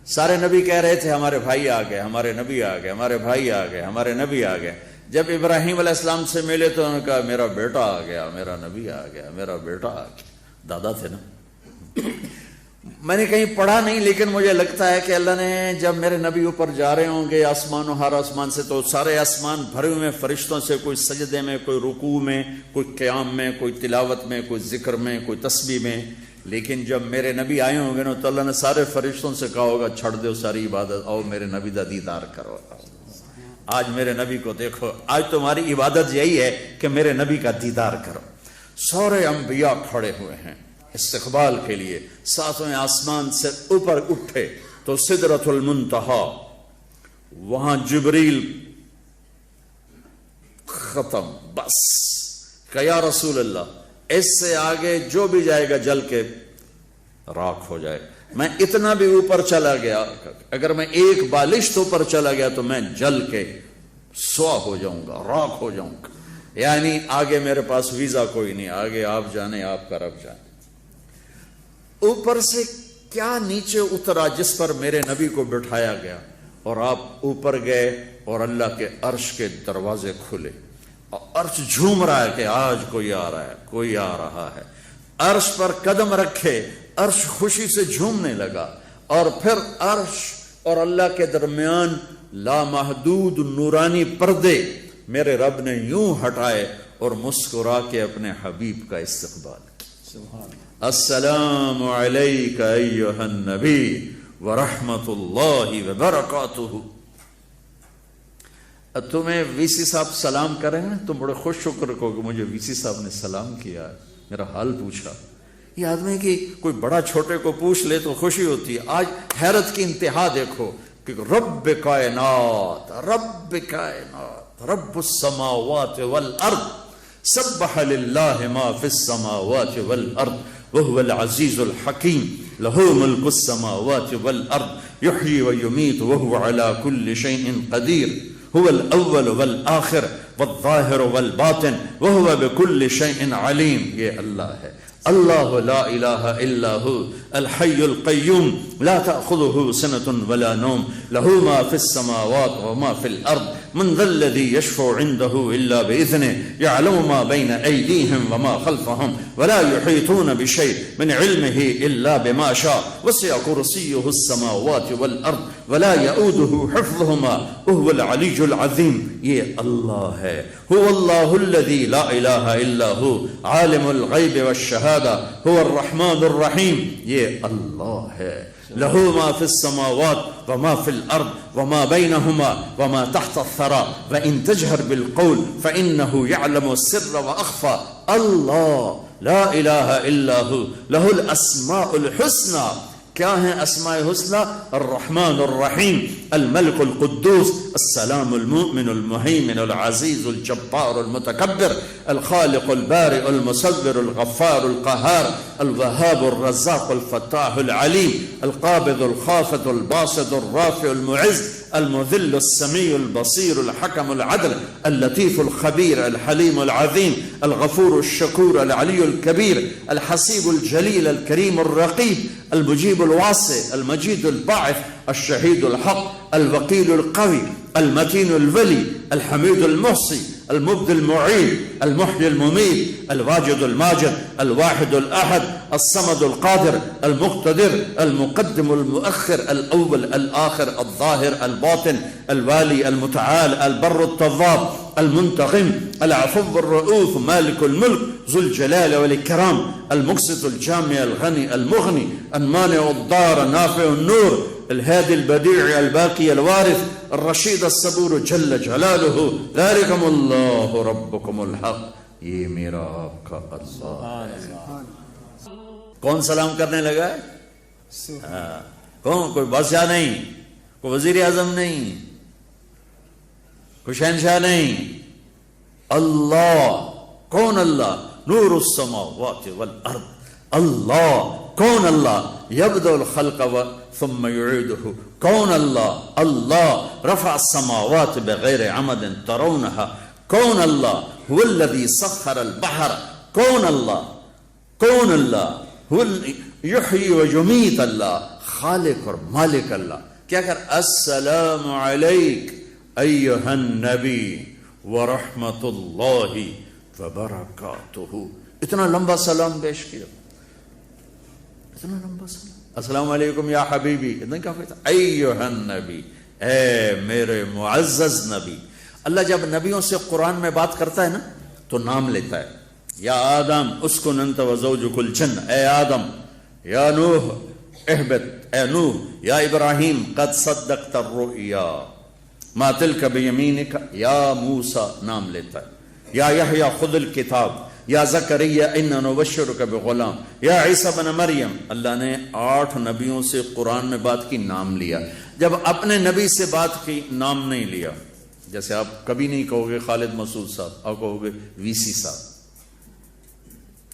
سارے نبی کہہ رہے تھے ہمارے بھائی آ گئے، ہمارے نبی آ گئے، ہمارے بھائی آ گئے، ہمارے نبی آ گئے. جب ابراہیم علیہ السلام سے ملے تو انہوں نے کہا میرا بیٹا آ گیا، میرا نبی آ گیا، میرا بیٹا آ گیا. دادا تھے نا. میں نے کہیں پڑھا نہیں، لیکن مجھے لگتا ہے کہ اللہ نے جب میرے نبی اوپر جا رہے ہوں گے آسمان و ہر آسمان سے، تو سارے آسمان بھرے ہوئے فرشتوں سے، کوئی سجدے میں، کوئی رکوع میں، کوئی قیام میں، کوئی تلاوت میں، کوئی ذکر میں، کوئی تسبیح میں. لیکن جب میرے نبی آئے ہوں گے نا تو اللہ نے سارے فرشتوں سے کہا ہوگا چھڑ دو ساری عبادت، آؤ میرے نبی دا دیدار کرو. آج میرے نبی کو دیکھو، آج تمہاری عبادت یہی ہے کہ میرے نبی کا دیدار کرو. سارے انبیاء کھڑے ہوئے ہیں استقبال کے لیے. ساتویں آسمان سے اوپر اٹھے تو سدرۃ المنتہا، وہاں جبریل ختم، بس کہ یا رسول اللہ اس سے آگے جو بھی جائے گا جل کے راکھ ہو جائے. میں اتنا بھی اوپر چلا گیا، اگر میں ایک بالشت اوپر چلا گیا تو میں جل کے سوا ہو جاؤں گا، راکھ ہو جاؤں گا. یعنی آگے میرے پاس ویزا کوئی نہیں، آگے آپ جانے، آپ کا رب جانے. اوپر سے کیا نیچے اترا جس پر میرے نبی کو بٹھایا گیا، اور آپ اوپر گئے اور اللہ کے عرش کے دروازے کھلے اور عرش جھوم رہا ہے کہ آج کوئی آ رہا ہے، کوئی آ رہا ہے. عرش پر قدم رکھے، عرش خوشی سے جھومنے لگا، اور پھر عرش اور اللہ کے درمیان لامحدود نورانی پردے میرے رب نے یوں ہٹائے اور مسکرا کے اپنے حبیب کا استقبال کیا. السلام علیک ایھا النبی ورحمۃ اللہ وبرکاتہ. تمہیں وی سی صاحب سلام کریں نا، تم بڑے خوش شکر کو کہ مجھے وی سی صاحب نے سلام کیا، میرا حال پوچھا. یہ آدمی کی کوئی بڑا چھوٹے کو پوچھ لے تو خوشی ہوتی ہے. آج حیرت کی انتہا دیکھو کہ رب کائنات، رب کائنات، رب السماوات والارض، سبح للہ ما فی السماوات والارض وهو العزیز الحکیم له ملک السماوات والارض یحیی ویمیت وهو على كل شیء قدیر هو الاول والآخر والظاہر والباطن وهو بكل شیء علیم. یہ اللہ ہے. اللہ لا الہ الا هو الحی القیوم لا تأخذه سنة ولا نوم له ما في السماوات وما في الأرض من ذا الذي يشفع عنده إلا بإذنه يعلم ما بين أيديهم وما خلفهم ولا يحيطون بشيء من علمه إلا بما شاء وسع كرسيه السماوات والأرض ولا يؤوده حفظهما وهو العلي العظيم. یہ اللہ ہے. هو الله الذي لا إله إلا هو عالم الغيب والشهادة هو الرحمن الرحيم. یہ اللہ ہے. له ما في السماوات وما في الأرض وما بينهما وما تحت الثرى وإن تجهر بالقول فإنه يعلم السر وأخفى. اللہ لا الہ الا هو له الاسماء الحسنى. کیا ہیں اسماء حسنى؟ الرحمن الرحیم، الملک القدوس، السلام المؤمن المهيمن العزیز الجبار المتکبر، الخالق البارئ المصور الغفار القهار، الوهاب الرزاق الفتاح العلیم، القابض الخافض الباسط الرافع المعز، المذل السمیع البصیر الحکم العدل، اللطیف الخبیر الحلیم العظیم، الغفور الشکور العلی الکبیر، الحسیب الجلیل الکریم الرقیب، المجیب الواسع المجید الباعث، الشہید الحق، الوکیل القوی، المتین الولی، الحمید المحصی، المبدی المعید، المحیی الممید، الواجد الماجد، الواحد الأحد، الصمد القادر، المقتدر، المقدم المؤخر، الأول الآخر، الظاهر الباطن، الوالي المتعال، البر التواب، المنتقم، العفو الرؤوف، مالك الملك، ذو الجلال والإكرام، المقسط الجامع الغني المغني، المانع الضار النافع النور، الهادي البديع الباقي الوارث، الرشيد الصبور جل جلاله. ذلكم الله ربكم الحق. یہ میرا آپ کا اللہ ہے. کون سلام کرنے لگا ہے؟ کون؟ کوئی بادشاہ نہیں، کوئی وزیر اعظم نہیں، کوئی شہنشاہ نہیں. اللہ. کون اللہ؟ نور السماوات والارض. اللہ. کون اللہ؟ یبدأ الخلق ثم يعيده. کون اللہ؟ اللہ رفع السماوات بغیر عمد ترونها. کون اللہ؟ هو الذي سخر البحر. کون اللہ؟ کون اللہ؟ هو یحیی و یمیت. اللہ خالق اور مالک. اللہ کیا کر؟ السلام علیک ایھا النبی ورحمۃ اللہ وبرکاتہ. اتنا لمبا سلام پیش کیا، اتنا لمبا سلام. السلام علیکم یا حبیبی، اتنا کافی تھا. ایھا النبی، اے میرے معزز نبی. اللہ جب نبیوں سے قرآن میں بات کرتا ہے نا تو نام لیتا ہے. یا آدم اسکن انت وزوجک الجنہ، اے آدم. یا نوح اہبط، اے نوح. یا ابراہیم قد صدقت الرؤیا ما تلک بیمینک. یا موسیٰ نام لیتا ہے. یا یحییٰ خذ الکتاب. یا زکریا انا نبشرک بغلام. یا عیسیٰ بن مریم. اللہ نے 8 نبیوں سے قرآن میں بات کی، نام لیا. جب اپنے نبی سے بات کی نام نہیں لیا. جیسے آپ کبھی نہیں کہو گے خالد مسعود صاحب، آپ کہو گے وی سی صاحب.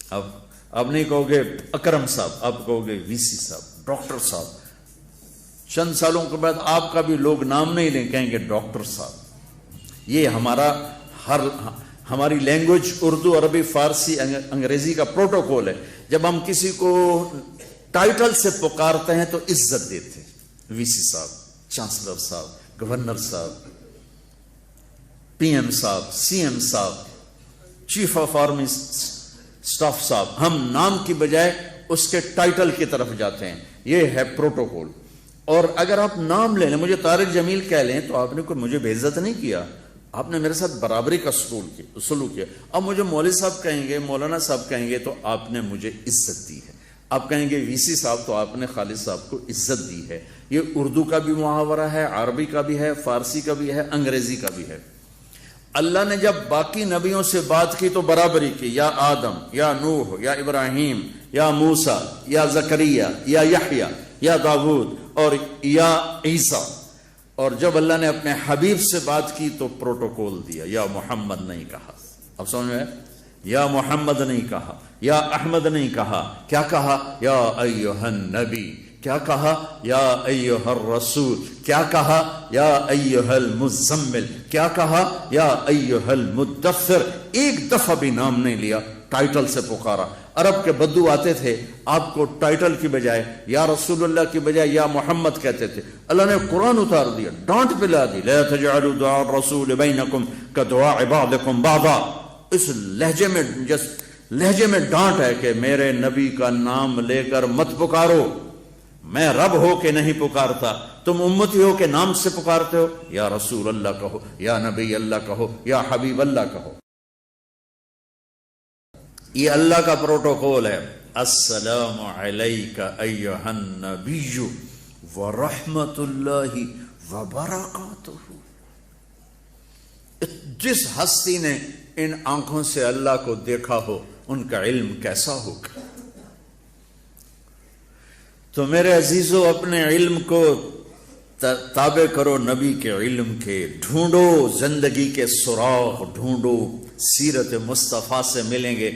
اب آپ نہیں کہو گے اکرم صاحب، آپ کہو گے ویسی صاحب، ڈاکٹر صاحب۔ چند سالوں کے بعد آپ کا بھی لوگ نام نہیں لیں، کہیں گے ڈاکٹر صاحب۔ یہ ہماری لینگویج اردو، عربی، فارسی، انگریزی کا پروٹوکول ہے۔ جب ہم کسی کو ٹائٹل سے پکارتے ہیں تو عزت دیتے ہیں، وی سی صاحب، چانسلر صاحب، گورنر صاحب، پی ایم صاحب، سی ایم صاحب، چیف آف آرمی اسٹاف صاحب۔ ہم نام کی بجائے اس کے ٹائٹل کی طرف جاتے ہیں، یہ ہے پروٹوکول۔ اور اگر آپ نام لے لیں، مجھے طارق جمیل کہہ لیں، تو آپ نے کوئی مجھے بے عزت نہیں کیا، آپ نے میرے ساتھ برابری کا سلوک کیا۔ اب مجھے مولوی صاحب کہیں گے، مولانا صاحب کہیں گے، تو آپ نے مجھے عزت دی ہے۔ آپ کہیں گے وی سی صاحب، تو آپ نے خالد صاحب کو عزت دی ہے۔ یہ اردو کا بھی محاورہ ہے، عربی کا بھی ہے، فارسی کا بھی ہے، انگریزی کا بھی ہے۔ اللہ نے جب باقی نبیوں سے بات کی تو برابری کی، یا آدم، یا نوح، یا ابراہیم، یا موسیٰ، یا زکریا، یا یحییٰ، یا داؤد، اور یا عیسیٰ۔ اور جب اللہ نے اپنے حبیب سے بات کی تو پروٹوکول دیا، یا محمد نہیں کہا۔ اب سمجھ میں، یا محمد نہیں کہا، یا احمد نہیں کہا، کیا کہا؟ یا ایھا النبی، کیا کہا؟ یا ایھا الرسول، کیا کہا؟ یا ایھا المزمل، کیا کہا؟ یا ایھا المدثر۔ ایک دفعہ بھی نام نہیں لیا، ٹائٹل سے پکارا۔ عرب کے بدو آتے تھے، آپ کو ٹائٹل کی بجائے، یا رسول اللہ کی بجائے یا محمد کہتے تھے۔ اللہ نے قرآن اتار دیا، ڈانٹ پلا دی، لا تجعلوا دعاء الرسول بینکم کدعاء بعضکم بعضا۔ اس لہجے میں ڈانٹ ہے کہ میرے نبی کا نام لے کر مت پکارو، میں رب ہو کے نہیں پکارتا، تم امتی ہو کے نام سے پکارتے ہو۔ یا رسول اللہ کہو، یا نبی اللہ کہو، یا حبیب اللہ کہو۔ یہ اللہ کا پروٹوکول ہے۔ السلام علیک ایھا النبی ورحمۃ اللہ وبرکاتہ۔ جس ہستی نے ان آنکھوں سے اللہ کو دیکھا ہو، ان کا علم کیسا ہوگا؟ تو میرے عزیزو، اپنے علم کو تابع کرو نبی کے علم کے، ڈھونڈو زندگی کے سراغ، ڈھونڈو۔ سیرت مصطفیٰ سے ملیں گے۔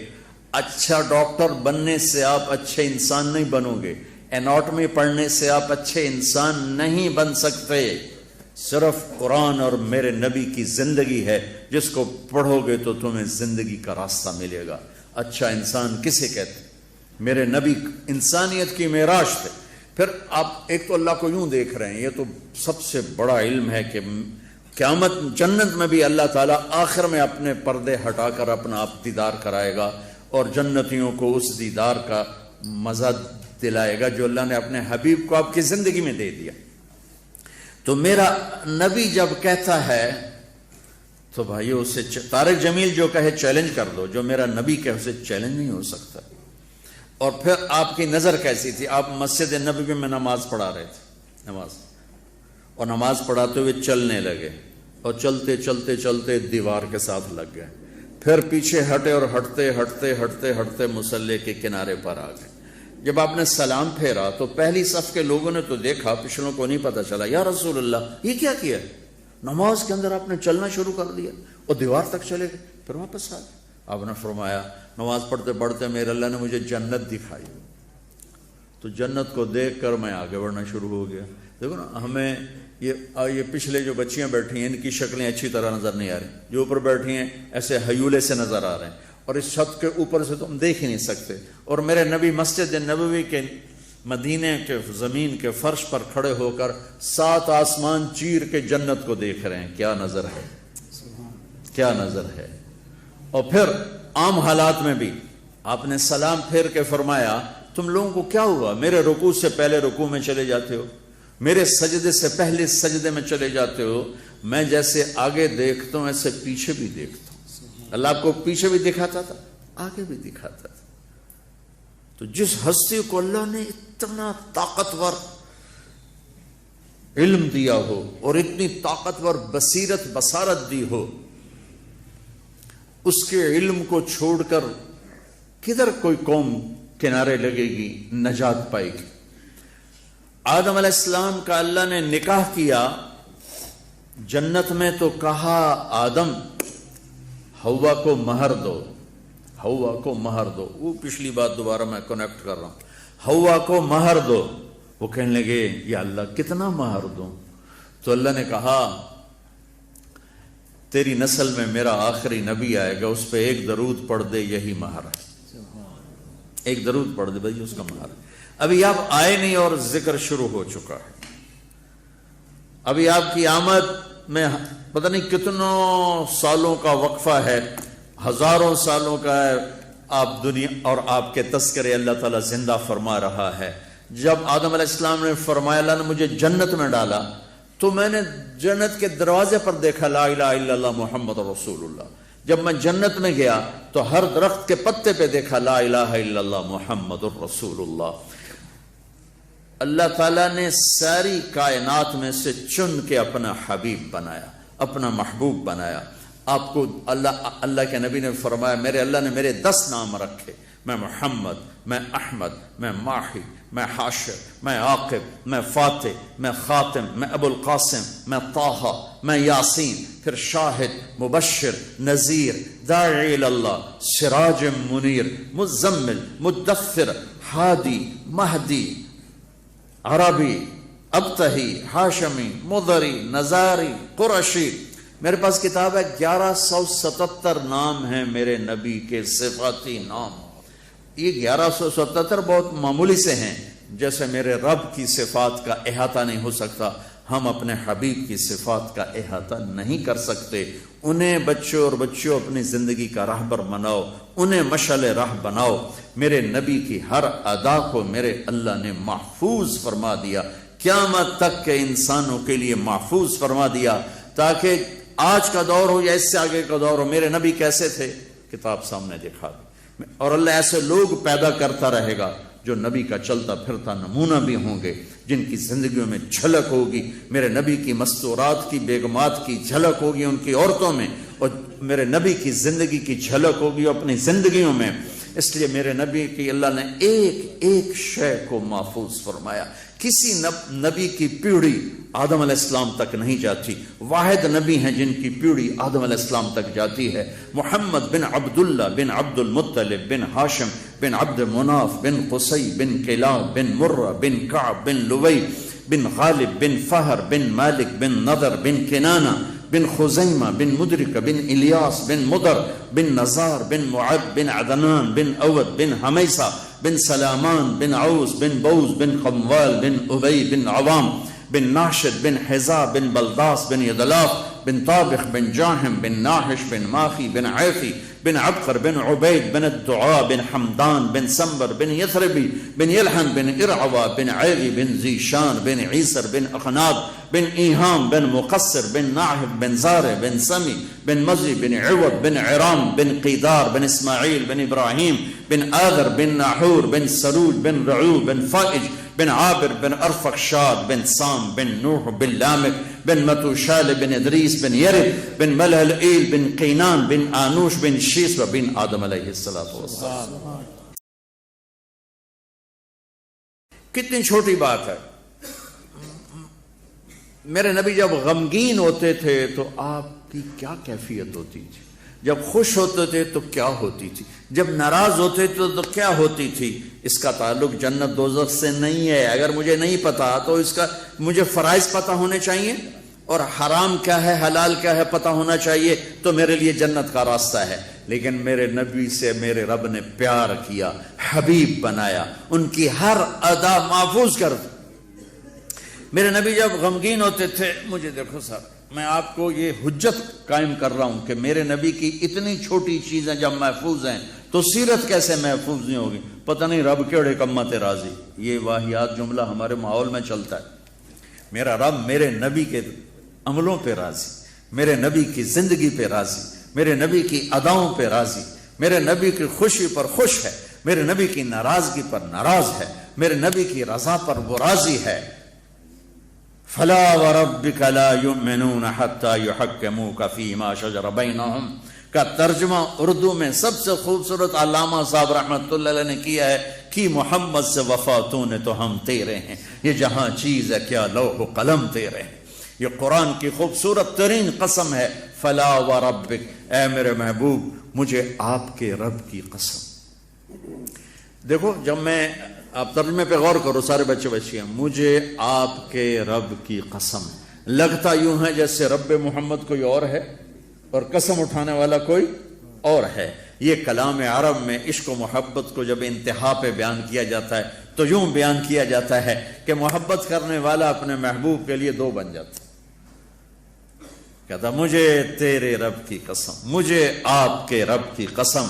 اچھا ڈاکٹر بننے سے آپ اچھے انسان نہیں بنو گے، اناٹمی پڑھنے سے آپ اچھے انسان نہیں بن سکتے۔ صرف قرآن اور میرے نبی کی زندگی ہے جس کو پڑھو گے تو تمہیں زندگی کا راستہ ملے گا۔ اچھا انسان کسے کہتے؟ میرے نبی انسانیت کی معراج تھے۔ پھر آپ ایک تو اللہ کو یوں دیکھ رہے ہیں، یہ تو سب سے بڑا علم ہے کہ قیامت جنت میں بھی اللہ تعالیٰ آخر میں اپنے پردے ہٹا کر اپنا آپ دیدار کرائے گا، اور جنتیوں کو اس دیدار کا مزہ دلائے گا جو اللہ نے اپنے حبیب کو آپ کی زندگی میں دے دیا۔ تو میرا نبی جب کہتا ہے تو بھائیو، اسے طارق جمیل جو کہے چیلنج کر دو، جو میرا نبی کہے اسے چیلنج نہیں ہو سکتا۔ اور پھر آپ کی نظر کیسی تھی؟ آپ مسجد نبوی میں نماز پڑھا رہے تھے، اور نماز پڑھاتے ہوئے چلنے لگے، اور چلتے چلتے چلتے دیوار کے ساتھ لگ گئے، پھر پیچھے ہٹے اور ہٹتے ہٹتے ہٹتے ہٹتے مصلی کے کنارے پر آ گئے۔ جب آپ نے سلام پھیرا تو پہلی صف کے لوگوں نے تو دیکھا، پچھلوں کو نہیں پتا چلا۔ یا رسول اللہ، یہ کیا کیا؟ نماز کے اندر آپ نے چلنا شروع کر دیا اور دیوار تک چلے گئے، پھر واپس آ گئے۔ آپ نے فرمایا، نماز پڑھتے پڑھتے میرے اللہ نے مجھے جنت دکھائی، تو جنت کو دیکھ کر میں آگے بڑھنا شروع ہو گیا۔ دیکھو نا، ہمیں یہ پچھلے جو بچیاں بیٹھی ہیں ان کی شکلیں اچھی طرح نظر نہیں آ رہی، جو اوپر بیٹھی ہیں ایسے ہیولے سے نظر آ رہے ہیں، اور اس چھت کے اوپر سے تو ہم دیکھ ہی نہیں سکتے۔ اور میرے نبی مسجد نبوی کے مدینے کے زمین کے فرش پر کھڑے ہو کر 7 آسمان چیر کے جنت کو دیکھ رہے ہیں۔ کیا نظر ہے، کیا نظر ہے۔ اور پھر عام حالات میں بھی آپ نے سلام پھیر کے فرمایا، تم لوگوں کو کیا ہوا؟ میرے رکوع سے پہلے رکوع میں چلے جاتے ہو، میرے سجدے سے پہلے سجدے میں چلے جاتے ہو، میں جیسے آگے دیکھتا ہوں ایسے پیچھے بھی دیکھتا ہوں۔ اللہ آپ کو پیچھے بھی دکھاتا تھا، آگے بھی دکھاتا تھا۔ تو جس ہستی کو اللہ نے اتنا طاقتور علم دیا ہو اور اتنی طاقتور بصارت دی ہو، اس کے علم کو چھوڑ کر کدھر کوئی قوم کنارے لگے گی، نجات پائے گی؟ آدم علیہ السلام کا اللہ نے نکاح کیا جنت میں، تو کہا آدم حوا کو مہر دو، ہوا کو مہر دو. وہ پچھلی بات دوبارہ میں کنیکٹ کر رہا ہوں. ہوا کو مہر دو. وہ کہنے لگے یا اللہ کتنا مہر دوں؟ تو اللہ نے کہا تیری نسل میں میرا آخری نبی آئے گا، اس پہ ایک درود پڑھ دے، یہی مہر ہے. ایک درود پڑھ دے بھائی، اس کا مہر ہے. ابھی آپ آئے نہیں اور ذکر شروع ہو چکا ہے. ابھی آپ کی آمد میں پتہ نہیں کتنوں سالوں کا وقفہ ہے، ہزاروں سالوں کا ہے. آپ دنیا اور آپ کے تذکرے اللہ تعالیٰ زندہ فرما رہا ہے. جب آدم علیہ السلام نے فرمایا اللہ نے مجھے جنت میں ڈالا تو میں نے جنت کے دروازے پر دیکھا لا الہ الا اللہ محمد رسول اللہ. جب میں جنت میں گیا تو ہر درخت کے پتے پہ دیکھا لا الہ الا اللہ محمد رسول اللہ. اللہ تعالیٰ نے ساری کائنات میں سے چن کے اپنا حبیب بنایا، اپنا محبوب بنایا. آپ کو اللہ کے نبی نے فرمایا میرے اللہ نے میرے 10 نام رکھے. میں محمد، میں احمد، میں ماحی، میں حاشر، میں عاقب، میں فاتح، میں خاتم، میں ابو القاسم، میں طٰہٰ، میں یاسین، پھر شاہد، مبشر، نذیر، داعی اللہ، سراج منیر، مزمل، مدثر، ہادی، مہدی، عربی، ابتہی، ہاشمی، مضری، نزاری، قرشی. میرے پاس کتاب ہے 1177 نام ہیں میرے نبی کے صفاتی نام. یہ 1177 بہت معمولی سے ہیں، جیسے میرے رب کی صفات کا احاطہ نہیں ہو سکتا، ہم اپنے حبیب کی صفات کا احاطہ نہیں کر سکتے. انہیں بچوں اور بچوں اپنی زندگی کا راہبر بناؤ، انہیں مشعل راہ بناؤ. میرے نبی کی ہر ادا کو میرے اللہ نے محفوظ فرما دیا، قیامت تک کے انسانوں کے لیے محفوظ فرما دیا، تاکہ آج کا دور ہو یا اس سے آگے کا دور ہو میرے نبی کیسے تھے کتاب سامنے دکھا دی. اور اللہ ایسے لوگ پیدا کرتا رہے گا جو نبی کا چلتا پھرتا نمونہ بھی ہوں گے، جن کی زندگیوں میں جھلک ہوگی میرے نبی کی مستورات کی، بیگمات کی جھلک ہوگی ان کی عورتوں میں، اور میرے نبی کی زندگی کی جھلک ہوگی اپنی زندگیوں میں. اس لیے میرے نبی کی اللہ نے ایک ایک شے کو محفوظ فرمایا. کسی نبی کی پیڑھی آدم علیہ السلام تک نہیں جاتی. واحد نبی ہیں جن کی پیڑھی آدم علیہ السلام تک جاتی ہے. محمد بن عبداللہ بن عبد المطلب بن ہاشم بن عبد مناف بن قصی بن کلاب بن مرہ بن کعب بن لوی بن غالب بن فہر بن مالک بن نضر بن کنانہ بن خزیمہ بن مدرک بن الیاس بن مدر بن نزار بن معد بن عدنان بن اود بن حمیسہ بن سلامان بن عوس بن بوز بن قموال بن ابی بن عوام بن ناشد بن حزا بن بلداس بن یدلاف بن طابخ بن جاہم بن ناحش بن ماخی بن عیفی بن عبقر بن عبید بن الدعاء بن حمدان بن سنبر بن یثربی بن یلحن بن ارعوا بن عیغی بن زیشان بن عیسر بن اخناد بن ایہام بن مقصر بن ناحب بن زارع بن سمی بن مزی بن عوض بن عرام بن قیدار بن اسماعیل بن ابراہیم بن آذر بن ناحور بن سروج بن رعو بن فائج بن عابر بن ارفخشاد بن سام بن نوح بن لامک بن متوشال بن ادریس بن یرد بن ملہلئیل بن قینان بن آنوش بن شیس و بن آدم علیہ السلام. کتنی چھوٹی بات ہے. میرے نبی جب غمگین ہوتے تھے تو آپ کی کیا کیفیت ہوتی تھی؟ جب خوش ہوتے تھے تو کیا ہوتی تھی؟ جب ناراض ہوتے تھے تو کیا ہوتی تھی؟ اس کا تعلق جنت دوزخ سے نہیں ہے. اگر مجھے نہیں پتا تو اس کا مجھے فرائض پتہ ہونے چاہیے، اور حرام کیا ہے حلال کیا ہے پتہ ہونا چاہیے، تو میرے لیے جنت کا راستہ ہے. لیکن میرے نبی سے میرے رب نے پیار کیا، حبیب بنایا، ان کی ہر ادا محفوظ کر دی. میرے نبی جب غمگین ہوتے تھے، مجھے دیکھو سر، میں آپ کو یہ حجت قائم کر رہا ہوں کہ میرے نبی کی اتنی چھوٹی چیزیں جب محفوظ ہیں تو سیرت کیسے محفوظ نہیں ہوگی؟ پتہ نہیں رب کیڑے کمت راضی، یہ واہیات جملہ ہمارے ماحول میں چلتا ہے. میرا رب میرے نبی کے عملوں پہ راضی، میرے نبی کی زندگی پہ راضی، میرے نبی کی اداؤں پہ راضی، میرے نبی کی خوشی پر خوش ہے، میرے نبی کی ناراضگی پر ناراض ہے، میرے نبی کی رضا پر وہ راضی ہے. فلا وربک لا یؤمنون حتی یحکموک فیما شجر بینہم کا ترجمہ اردو میں سب سے خوبصورت علامہ صاحب رحمت اللہ علیہ نے کیا ہے کہ محمد سے وفا تو نے تو ہم تیرے ہیں، یہ جہاں چیز ہے کیا لوح و قلم تیرے ہیں. یہ قرآن کی خوبصورت ترین قسم ہے، فلا وربک، اے میرے محبوب مجھے آپ کے رب کی قسم۔ دیکھو جب میں، آپ ترجمے پہ غور کرو سارے بچے بچیاں، مجھے آپ کے رب کی قسم، لگتا یوں ہے جیسے رب محمد کوئی اور ہے اور قسم اٹھانے والا کوئی اور ہے۔ یہ کلام عرب میں عشق و محبت کو جب انتہا پہ بیان کیا جاتا ہے تو یوں بیان کیا جاتا ہے کہ محبت کرنے والا اپنے محبوب کے لیے دو بن جاتا، کہتا مجھے تیرے رب کی قسم، مجھے آپ کے رب کی قسم۔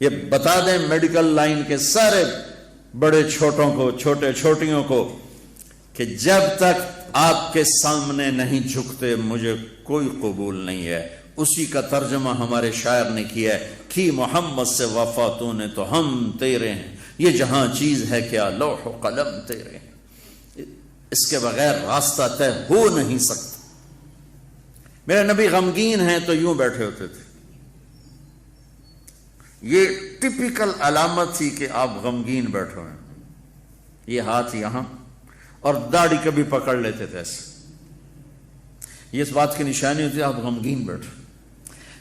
یہ بتا دیں میڈیکل لائن کے سارے بڑے چھوٹوں کو، چھوٹے چھوٹیوں کو، کہ جب تک آپ کے سامنے نہیں جھکتے مجھے کوئی قبول نہیں ہے۔ اسی کا ترجمہ ہمارے شاعر نے کیا ہے، کی محمد سے وفا تو نے تو ہم تیرے ہیں، یہ جہاں چیز ہے کیا لوح و قلم تیرے ہیں، اس کے بغیر راستہ طے ہو نہیں سکتا۔ میرے نبی غمگین ہیں تو یوں بیٹھے ہوتے تھے، یہ ٹپیکل علامت تھی کہ آپ غمگین بیٹھے ہیں، یہ ہاتھ یہاں، اور داڑھی کبھی پکڑ لیتے تھے ایسے، یہ اس بات کی نشانی ہوتی ہے آپ غمگین بیٹھے۔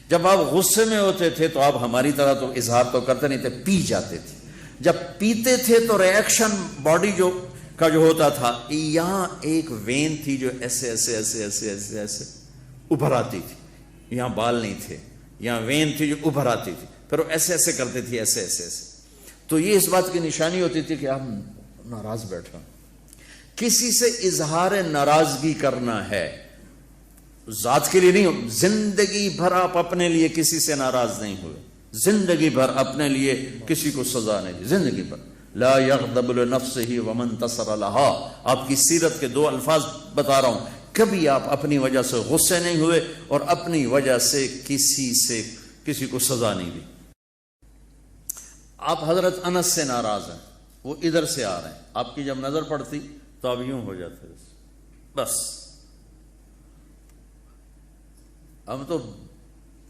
جب آپ غصے میں ہوتے تھے تو آپ ہماری طرح تو اظہار تو کرتے نہیں تھے، پی جاتے تھے، جب پیتے تھے تو ریئیکشن باڈی جو ہوتا تھا، یہاں ایک وین تھی جو ایسے ایسے ایسے ایسے ایسے ایسے ابھر آتی تھی، یہاں بال نہیں تھے، یہاں وین تھی جو ابھر آتی تھی، پھر وہ ایسے ایسے کرتے تھے، ایسے ایسے ایسے، تو یہ اس بات کی نشانی ہوتی تھی کہ آپ ناراض بیٹھے ہیں۔ کسی سے اظہار ناراضگی کرنا ہے، ذات کے لیے نہیں، زندگی بھر آپ اپنے لیے کسی سے ناراض نہیں ہوئے، زندگی بھر اپنے لیے کسی کو سزا نہیں دی، زندگی بھر لا یغضب لنفسہ ومن انتصر لها۔ آپ کی سیرت کے دو الفاظ بتا رہا ہوں، کبھی آپ اپنی وجہ سے غصے نہیں ہوئے اور اپنی وجہ سے کسی کو سزا نہیں دی۔ آپ حضرت انس سے ناراض ہیں، وہ ادھر سے آ رہے ہیں، آپ کی جب نظر پڑتی تو آپ یوں ہو جاتے، بس ہم تو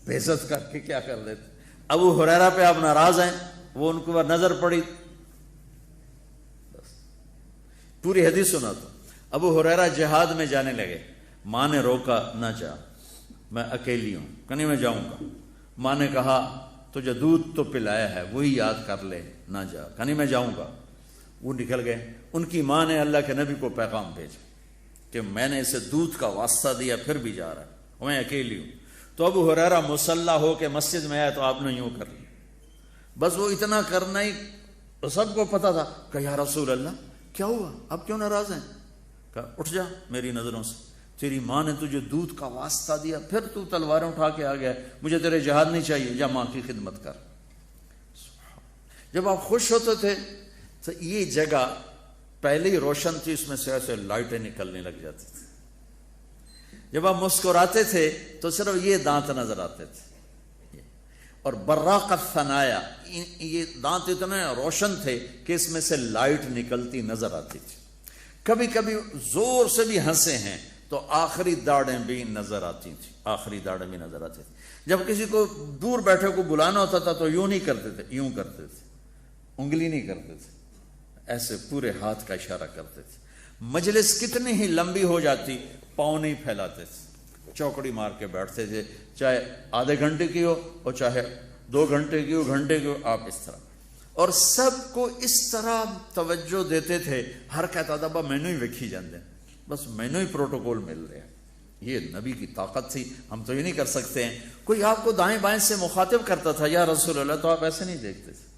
بے عزت کر کے کیا کر دیتے۔ ابو ہریرہ پہ آپ ناراض ہیں، وہ ان کو نظر پڑی، بس پوری حدیث سنا تو ابو ہریرہ جہاد میں جانے لگے، ماں نے روکا، نہ جا، میں اکیلی ہوں، کہیں میں جاؤں گا۔ ماں نے کہا تجھے دودھ تو پلایا ہے وہی یاد کر لے، نہ جا، کہیں میں جاؤں گا۔ وہ نکل گئے، ان کی ماں نے اللہ کے نبی کو پیغام بھیجا کہ میں نے اسے دودھ کا واسطہ دیا پھر بھی جا رہا ہے، میں اکیلی ہوں۔ تو ابو ہریرہ مسلح ہو کے مسجد میں آیا تو آپ نے یوں کر لیا، بس وہ اتنا کرنا ہی سب کو پتا تھا کہ یا رسول اللہ کیا ہوا، اب کیوں ناراض ہیں؟ کہا اٹھ جا میری نظروں سے، تیری ماں نے تجھے دودھ کا واسطہ دیا پھر تو تلواریں اٹھا کے آ گیا، مجھے تیرے جہاد نہیں چاہیے، جا ماں کی خدمت کر۔ جب آپ خوش ہوتے تھے تو یہ جگہ پہلے ہی روشن تھی، اس میں سے ایسے لائٹیں نکلنے لگ جاتی تھی۔ جب آپ مسکراتے تھے تو صرف یہ دانت نظر آتے تھے، اور براق الثنایا، یہ دانت اتنے روشن تھے کہ اس میں سے لائٹ نکلتی نظر آتی تھی۔ کبھی کبھی زور سے بھی ہنسے ہیں تو آخری داڑیں بھی نظر آتی تھی، آخری داڑیں بھی نظر آتی تھی۔ جب کسی کو دور بیٹھے کو بلانا ہوتا تھا تو یوں نہیں کرتے تھے، یوں کرتے تھے، انگلی نہیں کرتے تھے، ایسے پورے ہاتھ کا اشارہ کرتے تھے۔ مجلس کتنی ہی لمبی ہو جاتی پاؤں نہیں پھیلاتے تھے، چوکڑی مار کے بیٹھتے تھے، چاہے آدھے گھنٹے کی ہو اور چاہے 2 گھنٹے کی ہو، گھنٹے کی ہو، آپ اس طرح، اور سب کو اس طرح توجہ دیتے تھے۔ ہر کہتا تھا مینو ہی ویکھی جاندے، بس مینو ہی پروٹوکول مل رہے ہیں۔ یہ نبی کی طاقت تھی، ہم تو یہ نہیں کر سکتے ہیں۔ کوئی آپ کو دائیں بائیں سے مخاطب کرتا تھا یا رسول اللہ، تو آپ ایسے نہیں دیکھتے تھے۔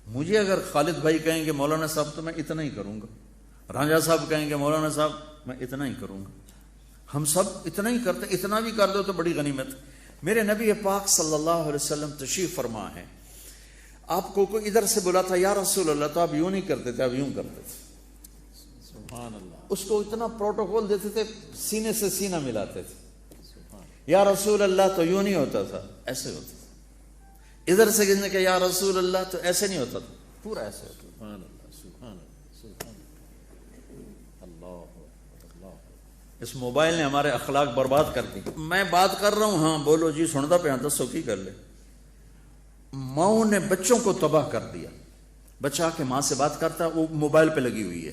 مجھے اگر خالد بھائی کہیں گے مولانا صاحب تو میں اتنا ہی کروں گا، رانجھا صاحب کہیں گے مولانا صاحب میں اتنا ہی کروں گا، ہم سب اتنا ہی کرتے، اتنا بھی کر دو تو بڑی غنیمت۔ میرے نبی پاک صلی اللہ علیہ وسلم تشریف فرما ہے، آپ کو کوئی ادھر سے بلاتا یا رسول اللہ تو آپ یوں نہیں کرتے تھے، آپ یوں کرتے تھے، سبحان اللہ۔ اس کو اتنا پروٹوکول دیتے تھے، سینے سے سینہ ملاتے تھے۔ یا رسول اللہ تو یوں نہیں ہوتا تھا، ایسے ہوتا تھا۔ ادھر سے کہنے کہ یا رسول اللہ تو ایسے نہیں ہوتا تھا، پورا ایسے ہوتا تھا۔ سبحان اللہ، سبحان اللہ، سبحان اللہ، اللہ۔ اس موبائل نے ہمارے اخلاق برباد کر دی۔ میں بات کر رہا ہوں، ہاں بولو جی، سنتا پہ دسو کی کر لے۔ ماؤں نے بچوں کو تباہ کر دیا۔ بچہ کے ماں سے بات کرتا، وہ موبائل پہ لگی ہوئی ہے،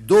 2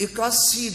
81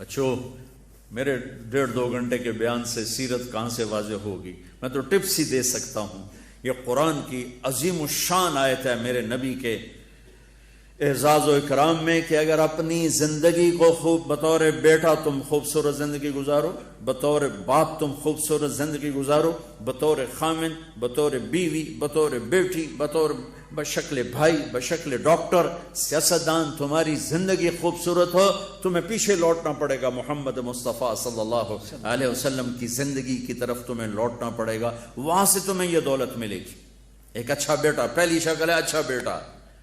اچھو میرے 1.5-2 گھنٹے کے بیان سے سیرت کہاں سے واضح ہوگی؟ میں تو ٹپس ہی دے سکتا ہوں. یہ قرآن کی عظیم الشان آیت ہے میرے نبی کے اعزاز و اکرام میں کہ اگر اپنی زندگی کو خوب بطور بیٹا تم خوبصورت زندگی گزارو، بطور باپ تم خوبصورت زندگی گزارو، بطور خامن، بطور بیوی، بطور بیٹی، بطور بشکل بھائی، بشکل ڈاکٹر، سیاستدان، تمہاری زندگی خوبصورت ہو، تمہیں پیچھے لوٹنا پڑے گا محمد مصطفیٰ صلی اللہ علیہ وسلم کی زندگی کی طرف تمہیں لوٹنا پڑے گا، وہاں سے تمہیں یہ دولت ملے گی. ایک اچھا بیٹا، پہلی شکل ہے اچھا بیٹا.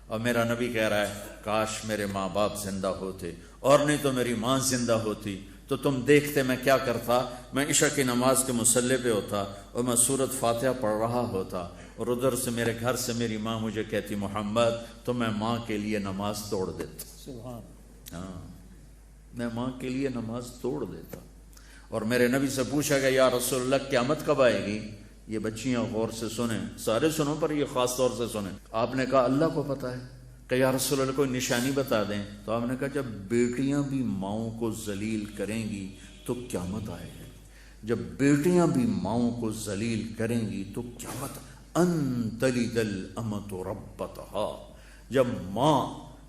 اور میرا نبی کہہ رہا ہے کاش میرے ماں باپ زندہ ہوتے، اور نہیں تو میری ماں زندہ ہوتی تو تم دیکھتے میں کیا کرتا. میں عشاء کی نماز کے مصلی پہ ہوتا اور میں سورۃ فاتحہ پڑھ رہا ہوتا، اور ادھر سے میرے گھر سے میری ماں مجھے کہتی محمد، تو میں ماں کے لیے نماز توڑ دیتا. سبحان. ہاں، میں ماں کے لیے نماز توڑ دیتا. اور میرے نبی سے پوچھا گیا یا رسول اللہ قیامت کب آئے گی؟ یہ بچیاں غور سے سنیں، سارے سنو پر یہ خاص طور سے سنیں. آپ نے کہا اللہ کو پتہ ہے. کہ یا رسول اللہ کوئی نشانی بتا دیں. تو آپ نے کہا جب بیٹیاں بھی ماؤں کو ذلیل کریں گی تو قیامت آئے گی. جب بیٹیاں بھی ماؤں کو ذلیل کریں گی تو قیامت. ان تلد الامۃ ربتہا، جب ماں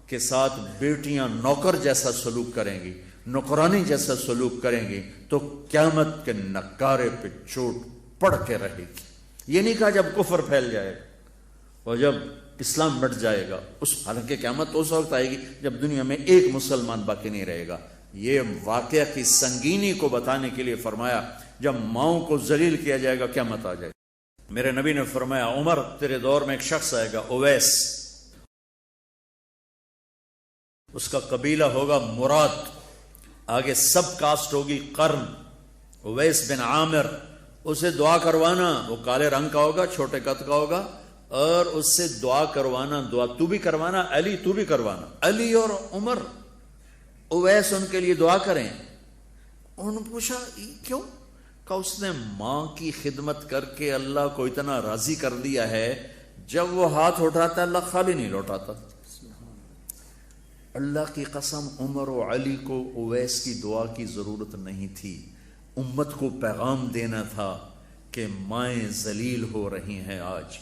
کے ساتھ بیٹیاں نوکر جیسا سلوک کریں گی، نوکرانی جیسا سلوک کریں گی تو قیامت کے نکارے پہ چوٹ پڑ کے رہے گی. یہ نہیں کہا جب کفر پھیل جائے گا اور جب اسلام مٹ جائے گا، حالانکہ قیامت اس وقت آئے گی جب دنیا میں ایک مسلمان باقی نہیں رہے گا. یہ واقعہ کی سنگینی کو بتانے کے لیے فرمایا جب ماؤں کو ذلیل کیا جائے گا قیامت آ جائے گا. میرے نبی نے فرمایا عمر تیرے دور میں ایک شخص آئے گا اویس، اس کا قبیلہ ہوگا مراد، آگے سب کاسٹ ہوگی قرن. اویس بن عامر، اسے دعا کروانا، وہ کالے رنگ کا ہوگا، چھوٹے قد کا ہوگا، اور اس سے دعا کروانا، دعا تو بھی کروانا، علی تو بھی کروانا. علی اور عمر، اویس ان کے لیے دعا کریں. انہوں نے پوچھا کیوں؟ کہ اس نے ماں کی خدمت کر کے اللہ کو اتنا راضی کر دیا ہے، جب وہ ہاتھ اٹھاتا اللہ خالی نہیں لوٹاتا. اللہ کی قسم عمر و علی کو اویس کی دعا کی ضرورت نہیں تھی. امت کو پیغام دینا تھا کہ مائیں ذلیل ہو رہی ہیں آج،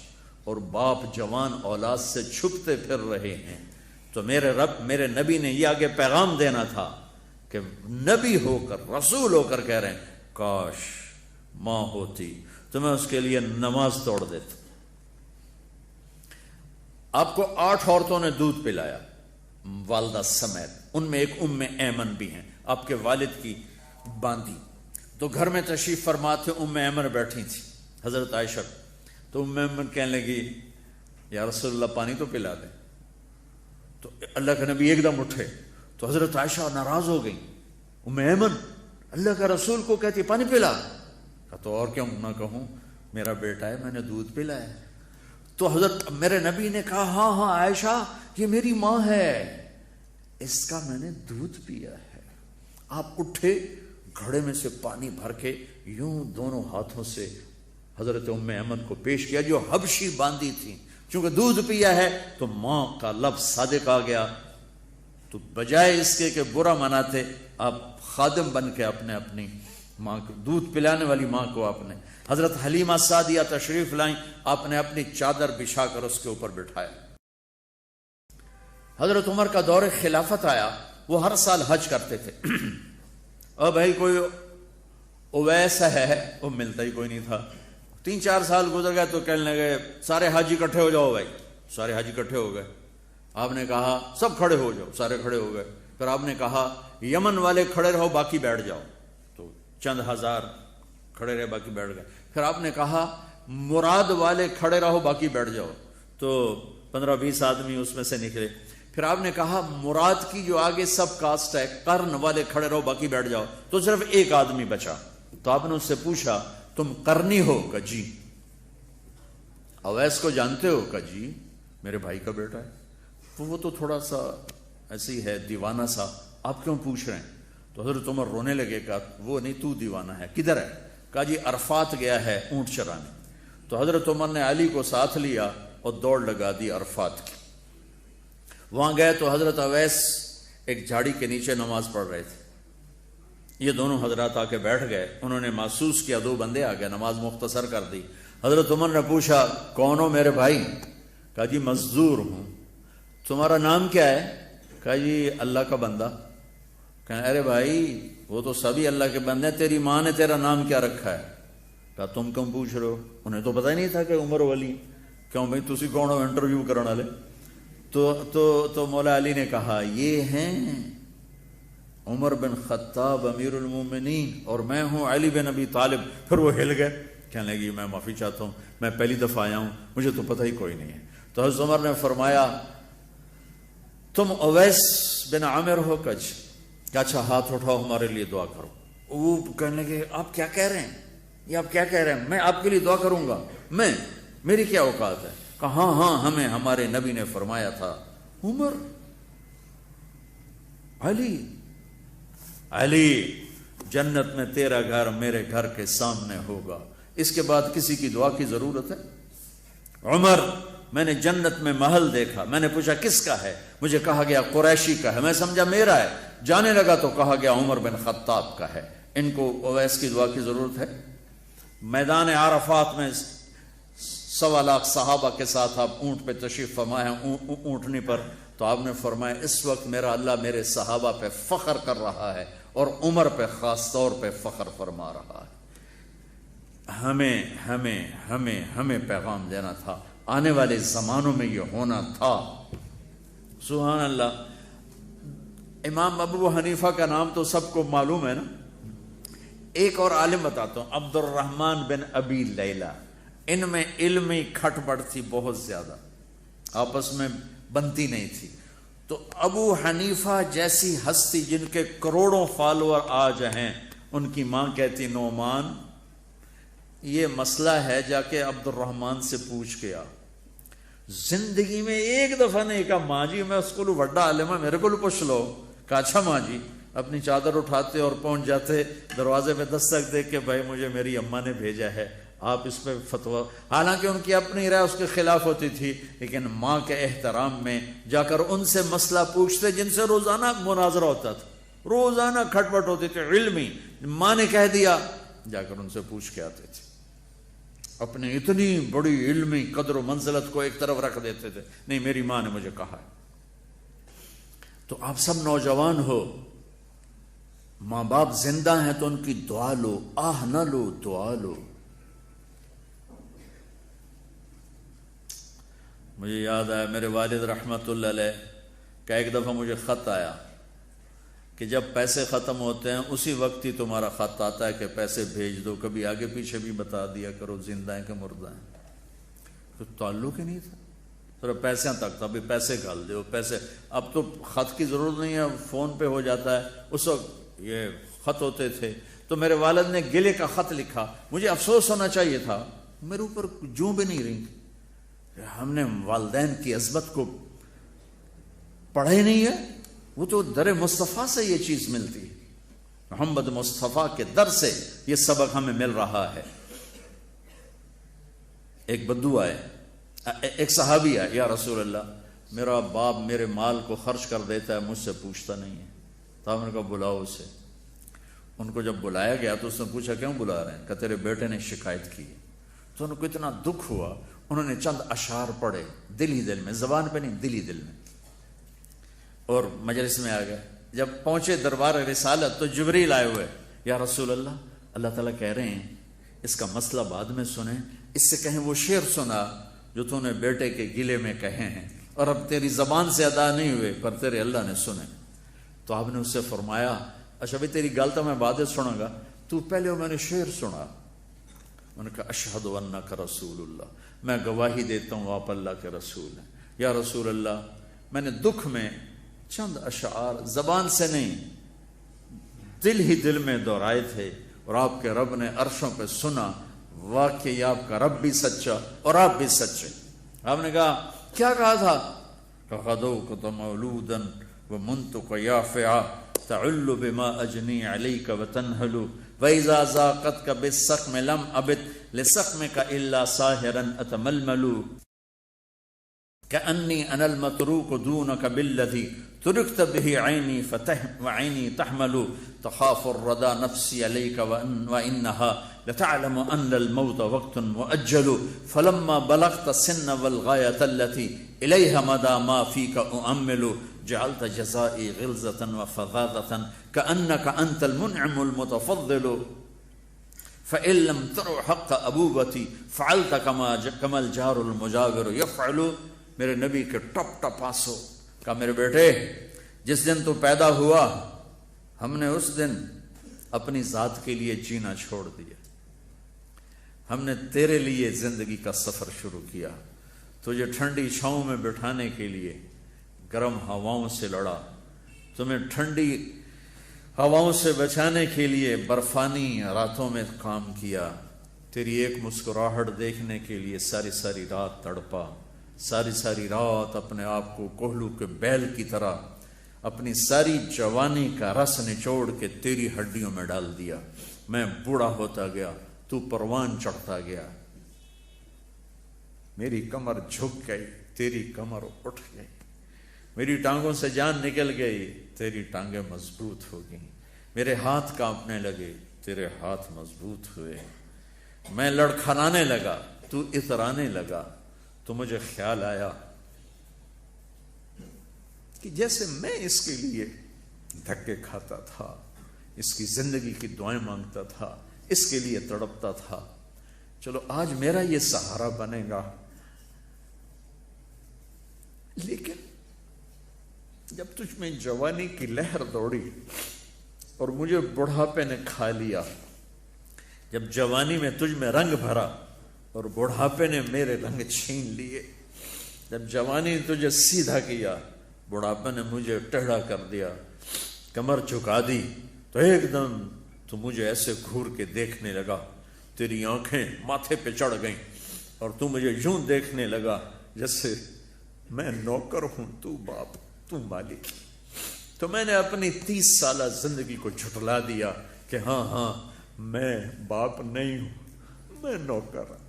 اور باپ جوان اولاد سے چھپتے پھر رہے ہیں. تو میرے رب، میرے نبی نے یہ آگے پیغام دینا تھا کہ نبی ہو کر، رسول ہو کر کہہ رہے ہیں کاش ماں ہوتی تو میں اس کے لیے نماز توڑ دیتا. آپ کو 8 عورتوں نے دودھ پلایا والدہ سمیت، ان میں ایک ایمن بھی ہیں، آپ کے والد کی باندی. تو گھر میں تشریف فرما تھے، ایمن بیٹھی تھی حضرت عائشہ. تو ایمن کہنے لگی یا رسول اللہ پانی تو پلا دیں. تو اللہ کے نبی ایک دم اٹھے تو حضرت عائشہ ناراض ہو گئی. ایمن اللہ کا رسول کو کہتی پانی پلا. تو اور کیوں نہ کہوں، میرا بیٹا ہے، میں نے دودھ پلایا. تو حضرت میرے نبی نے کہا ہاں ہاں عائشہ یہ میری ماں ہے، اس کا میں نے دودھ پیا ہے. آپ اٹھے، گھڑے میں سے پانی بھر کے یوں دونوں ہاتھوں سے حضرت ایمن کو پیش کیا جو حبشی باندھی تھی. چونکہ دودھ پیا ہے تو ماں کا لفظ صادق آ گیا. تو بجائے اس کے کہ برا مناتے، آپ خادم بن کے اپنی ماں کو، دودھ پلانے والی ماں کو آپ نے، حضرت حلیمہ سعدیہ تشریف لائیں، آپ نے اپنی چادر بچھا کر اس کے اوپر بٹھایا. حضرت عمر کا دور خلافت آیا، وہ ہر سال حج کرتے تھے. اور بھائی کوئی اویس ہے، وہ ملتا ہی کوئی نہیں تھا. 3-4 سال گزر گئے تو کہنے لگے سارے حاجی اکٹھے ہو جاؤ. بھائی سارے حاجی اکٹھے ہو گئے. آپ نے کہا سب کھڑے ہو جاؤ، سارے کھڑے ہو گئے. پھر آپ نے کہا یمن والے کھڑے رہو باقی بیٹھ جاؤ. تو چند ہزار کھڑے رہے باقی بیٹھ گئے. پھر آپ نے کہا مراد والے کھڑے رہو باقی بیٹھ جاؤ. تو 15-20 آدمی اس میں سے نکلے. پھر آپ نے کہا مراد کی جو آگے سب کاسٹ ہے قرن والے کھڑے رہو باقی بیٹھ جاؤ. تو صرف ایک آدمی بچا. تو آپ نے اس سے پوچھا تم قرنی ہو؟ کہ جی. اویس کو جانتے ہو؟ کہ جی میرے بھائی کا بیٹا ہے. تو وہ تو تھوڑا سا ایسی ہے دیوانہ سا، آپ کیوں پوچھ رہے ہیں؟ تو حضرت عمر رونے لگے. کہا وہ نہیں، تو دیوانہ ہے. کدھر ہے؟ کہا جی عرفات گیا ہے اونٹ چرانے. تو حضرت عمر نے علی کو ساتھ لیا اور دوڑ لگا دی عرفات کی. وہاں گئے تو حضرت اویس ایک جھاڑی کے نیچے نماز پڑھ رہے تھے. یہ دونوں حضرات آ کے بیٹھ گئے. انہوں نے محسوس کیا 2 بندے آ گئے, نماز مختصر کر دی. حضرت عمر نے پوچھا کون ہو میرے بھائی؟ کہا جی مزدور ہوں. تمہارا نام کیا ہے؟ کہا جی اللہ کا بندہ. کہا ارے بھائی وہ تو سبھی اللہ کے بندے ہیں, تیری ماں نے تیرا نام کیا رکھا ہے؟ کہا تم کیوں پوچھ رہے ہو؟ انہیں تو پتہ ہی نہیں تھا کہ عمر ولی. کیوں بھائی تسی کون ہو انٹرویو کرنے والے؟ تو مولا علی نے کہا یہ ہیں عمر بن خطاب امیر المومنین اور میں ہوں علی بن ابی طالب. پھر وہ ہل گئے, کہنے لگی میں معافی چاہتا ہوں, میں پہلی دفعہ آیا ہوں, مجھے تو پتہ ہی کوئی نہیں ہے. تو حضرت عمر نے فرمایا تم اویس بن عامر ہو؟ کچھ کہ اچھا ہاتھ اٹھاؤ ہمارے لیے دعا کرو. وہ کہنے لگے آپ کیا کہہ رہے ہیں, یہ آپ کیا کہہ رہے ہیں, میں آپ کے لیے دعا کروں گا, میری کیا اوقات ہے؟ کہا ہاں ہمیں ہمارے نبی نے فرمایا تھا عمر علی جنت میں تیرا گھر میرے گھر کے سامنے ہوگا, اس کے بعد کسی کی دعا کی ضرورت ہے؟ عمر میں نے جنت میں محل دیکھا, میں نے پوچھا کس کا ہے؟ مجھے کہا گیا قریشی کا ہے, میں سمجھا میرا ہے. جانے لگا تو کہا گیا عمر بن خطاب کا ہے. ان کو اویس کی دعا کی ضرورت ہے؟ میدان عرفات میں 1.25 لاکھ صحابہ کے ساتھ آپ اونٹ پہ تشریف فرما ہیں, اونٹنی پر, تو آپ نے فرمایا اس وقت میرا اللہ میرے صحابہ پہ فخر کر رہا ہے اور عمر پہ خاص طور پہ فخر فرما رہا ہے. ہمیں پیغام دینا تھا, آنے والے زمانوں میں یہ ہونا تھا. سبحان اللہ. امام ابو حنیفہ کا نام تو سب کو معلوم ہے نا. ایک اور عالم بتاتا ہوں, عبد الرحمن بن ابی لیلہ. ان میں علمی کھٹ پٹ تھی بہت زیادہ, آپس میں بنتی نہیں تھی. تو ابو حنیفہ جیسی ہستی جن کے کروڑوں فالوور آج ہیں, ان کی ماں کہتی نعمان یہ مسئلہ ہے جا کے عبد الرحمن سے پوچھ کے آ. زندگی میں ایک دفعہ نہیں کہا ماں جی میں اس کو وڈا عالم ہے میرے کو پوچھ لو. کہا اچھا ماں جی. اپنی چادر اٹھاتے اور پہنچ جاتے, دروازے پہ دستک دے کہ بھائی مجھے میری اماں نے بھیجا ہے, آپ اس پہ فتویٰ. حالانکہ ان کی اپنی رائے اس کے خلاف ہوتی تھی, لیکن ماں کے احترام میں جا کر ان سے مسئلہ پوچھتے جن سے روزانہ مناظرہ ہوتا تھا, روزانہ کھٹ پٹ ہوتی تھی علمی. ماں نے کہہ دیا, جا کر ان سے پوچھ کے آتے تھے. اپنی اتنی بڑی علمی قدر و منزلت کو ایک طرف رکھ دیتے تھے, نہیں میری ماں نے مجھے کہا ہے. تو آپ سب نوجوان ہو, ماں باپ زندہ ہیں تو ان کی دعا لو, آہ نہ لو, دعا لو. مجھے یاد آیا میرے والد رحمت اللہ علیہ کا ایک دفعہ مجھے خط آیا کہ جب پیسے ختم ہوتے ہیں اسی وقت ہی تمہارا خط آتا ہے کہ پیسے بھیج دو, کبھی آگے پیچھے بھی بتا دیا کرو زندہ ہیں کہ مردہ ہیں. تو تعلق ہی نہیں تھا, صرف پیسے تک تھا, بھی پیسے گھال دو پیسے. اب تو خط کی ضرورت نہیں ہے, فون پہ ہو جاتا ہے. اس وقت یہ خط ہوتے تھے. تو میرے والد نے گلے کا خط لکھا, مجھے افسوس ہونا چاہیے تھا, میرے اوپر جوں بھی نہیں رہی. ہم نے والدین کی عظمت کو پڑھا ہی نہیں ہے, وہ تو در مصطفیٰ سے یہ چیز ملتی ہے, محمد مصطفیٰ کے در سے یہ سبق ہمیں مل رہا ہے. ایک بدو آئے, ایک صحابی آئے, یا رسول اللہ میرا باپ میرے مال کو خرچ کر دیتا ہے, مجھ سے پوچھتا نہیں ہے. تو ہم نے کہا بلاؤ اسے. ان کو جب بلایا گیا تو اس نے پوچھا کیوں بلا رہے ہیں؟ کہ تیرے بیٹے نے شکایت کی. تو ان کو اتنا دکھ ہوا, انہوں نے چند اشعار پڑھے دل ہی دل میں, زبان پہ نہیں دل ہی دل میں, اور مجلس میں آ گئے. جب پہنچے دربار رسالت تو جبریل آئے ہوئے, یا رسول اللہ اللہ تعالیٰ کہہ رہے ہیں اس کا مسئلہ بعد میں سنیں, اس سے کہیں وہ شعر سنا جو تو نے بیٹے کے گلے میں کہے ہیں اور اب تیری زبان سے ادا نہیں ہوئے پر تیرے اللہ نے سنے. تو آپ نے اس سے فرمایا اچھا بھائی تیری گل تو میں بعد سنوں گا, تو پہلے میں نے شعر سنا. انہوں نے کہا اشہد انک رسول اللہ, میں گواہی دیتا ہوں آپ اللہ کے رسول ہیں. یا رسول اللہ میں نے دکھ میں چند اشعار زبان سے نہیں دل ہی دل میں دہرائے تھے, اور آپ کے رب نے عرشوں پہ سنا, واقعی آپ کا رب بھی سچا اور آپ بھی سچے. آپ نے کہا کیا کہا تھا؟ غدوک مولودا ومنتک یافعا تعل بما اجنی علیک وتنہل وَإِذَا ذَاقَتْكَ بِالسَّقْمِ لَمْ أَبِدْ لِسَقْمِكَ إِلَّا سَاهِرًا أَتَمَلْمَلُ. کأنی انا المتروک دونک بالذی ترکت به عینی وعینی تحمل تخاف الردى نفسی علیک وانها لتعلم ان الموت وقت مؤجل فلما بلغت السن والغایة التي الیها مدى ما فیک اؤمل جعلت جزائی غلظة وفظاظة كأنك انت المنعم المتفضل فإن لم ترو حق ابوبتی فعلت كما الجار المجاور يفعل. میرے نبی کے ٹپ ٹپ آنسو. کہا میرے بیٹے جس دن تو پیدا ہوا ہم نے اس دن اپنی ذات کے لیے جینا چھوڑ دیا. ہم نے تیرے لیے زندگی کا سفر شروع کیا. تجھے ٹھنڈی چھاؤں میں بٹھانے کے لیے گرم ہواؤں سے لڑا. تمہیں ٹھنڈی ہواؤں سے بچانے کے لیے برفانی راتوں میں کام کیا. تیری ایک مسکراہٹ دیکھنے کے لیے ساری ساری رات تڑپا. ساری ساری رات اپنے آپ کو کوہلو کے بیل کی طرح اپنی ساری جوانی کا رس نچوڑ کے تیری ہڈیوں میں ڈال دیا. میں بوڑھا ہوتا گیا, تو پروان چڑھتا گیا. میری کمر جھک گئی, تیری کمر اٹھ گئی. میری ٹانگوں سے جان نکل گئی, تیری ٹانگیں مضبوط ہو گئیں. میرے ہاتھ کانپنے لگے, تیرے ہاتھ مضبوط ہوئے. میں لڑکھڑانے لگا, تو اترانے لگا. تو مجھے خیال آیا کہ جیسے میں اس کے لیے دھکے کھاتا تھا, اس کی زندگی کی دعائیں مانگتا تھا, اس کے لیے تڑپتا تھا, چلو آج میرا یہ سہارا بنے گا. لیکن جب تجھ میں جوانی کی لہر دوڑی اور مجھے بڑھاپے نے کھا لیا, جب جوانی میں تجھ میں رنگ بھرا اور بڑھاپے نے میرے رنگ چھین لیے, جب جوانی تجھے سیدھا کیا, بڑھاپے نے مجھے ٹیڑھا کر دیا, کمر جھکا دی, تو ایک دم تو مجھے ایسے گھور کے دیکھنے لگا. تیری آنکھیں ماتھے پہ چڑھ گئیں اور تو مجھے یوں دیکھنے لگا جیسے میں نوکر ہوں, تو باپ, تو مالک. تو میں نے اپنی 30 سالہ زندگی کو جھٹلا دیا کہ ہاں میں باپ نہیں ہوں, میں نوکر ہوں.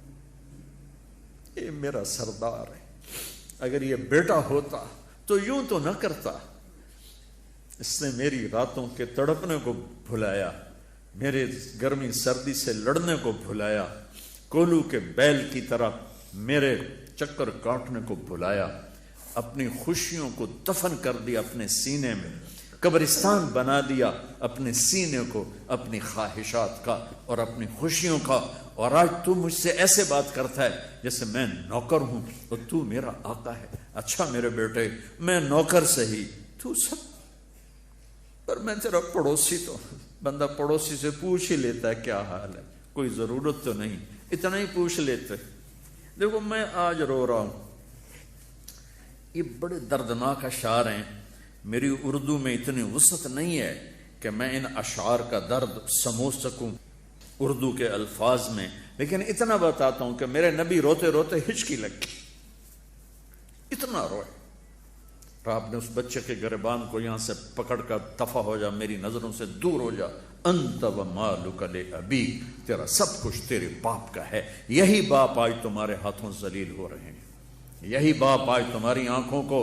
یہ میرا سردار ہے. اگر یہ بیٹا ہوتا تو یوں تو نہ کرتا. اس نے میری راتوں کے تڑپنے کو بھلایا, میرے گرمی سردی سے لڑنے کو بھلایا, کولو کے بیل کی طرح میرے چکر کاٹنے کو بھلایا. اپنی خوشیوں کو دفن کر دیا اپنے سینے میں, قبرستان بنا دیا اپنے سینے کو, اپنی خواہشات کا اور اپنی خوشیوں کا. اور آج تو مجھ سے ایسے بات کرتا ہے جیسے میں نوکر ہوں اور تو میرا آقا ہے. اچھا میرے بیٹے, میں نوکر سے ہی, تو سب, پر میں تیرا پڑوسی. تو بندہ پڑوسی سے پوچھ ہی لیتا ہے کیا حال ہے, کوئی ضرورت تو نہیں, اتنا ہی پوچھ لیتے. دیکھو میں آج رو رہا ہوں, یہ بڑے دردناک اشعار ہیں. میری اردو میں اتنی وسعت نہیں ہے کہ میں ان اشعار کا درد سمجھ سکوں اردو کے الفاظ میں, لیکن اتنا بتاتا ہوں کہ میرے نبی روتے روتے ہچکی لگی, اتنا روئے. آپ نے اس بچے کے گریبان کو یہاں سے پکڑ کر دفع ہو جا, میری نظروں سے دور ہو جا. انت و مالک لابیک, تیرا سب کچھ تیرے باپ کا ہے. یہی باپ آج تمہارے ہاتھوں ذلیل ہو رہے ہیں, یہی باپ آج تمہاری آنکھوں کو.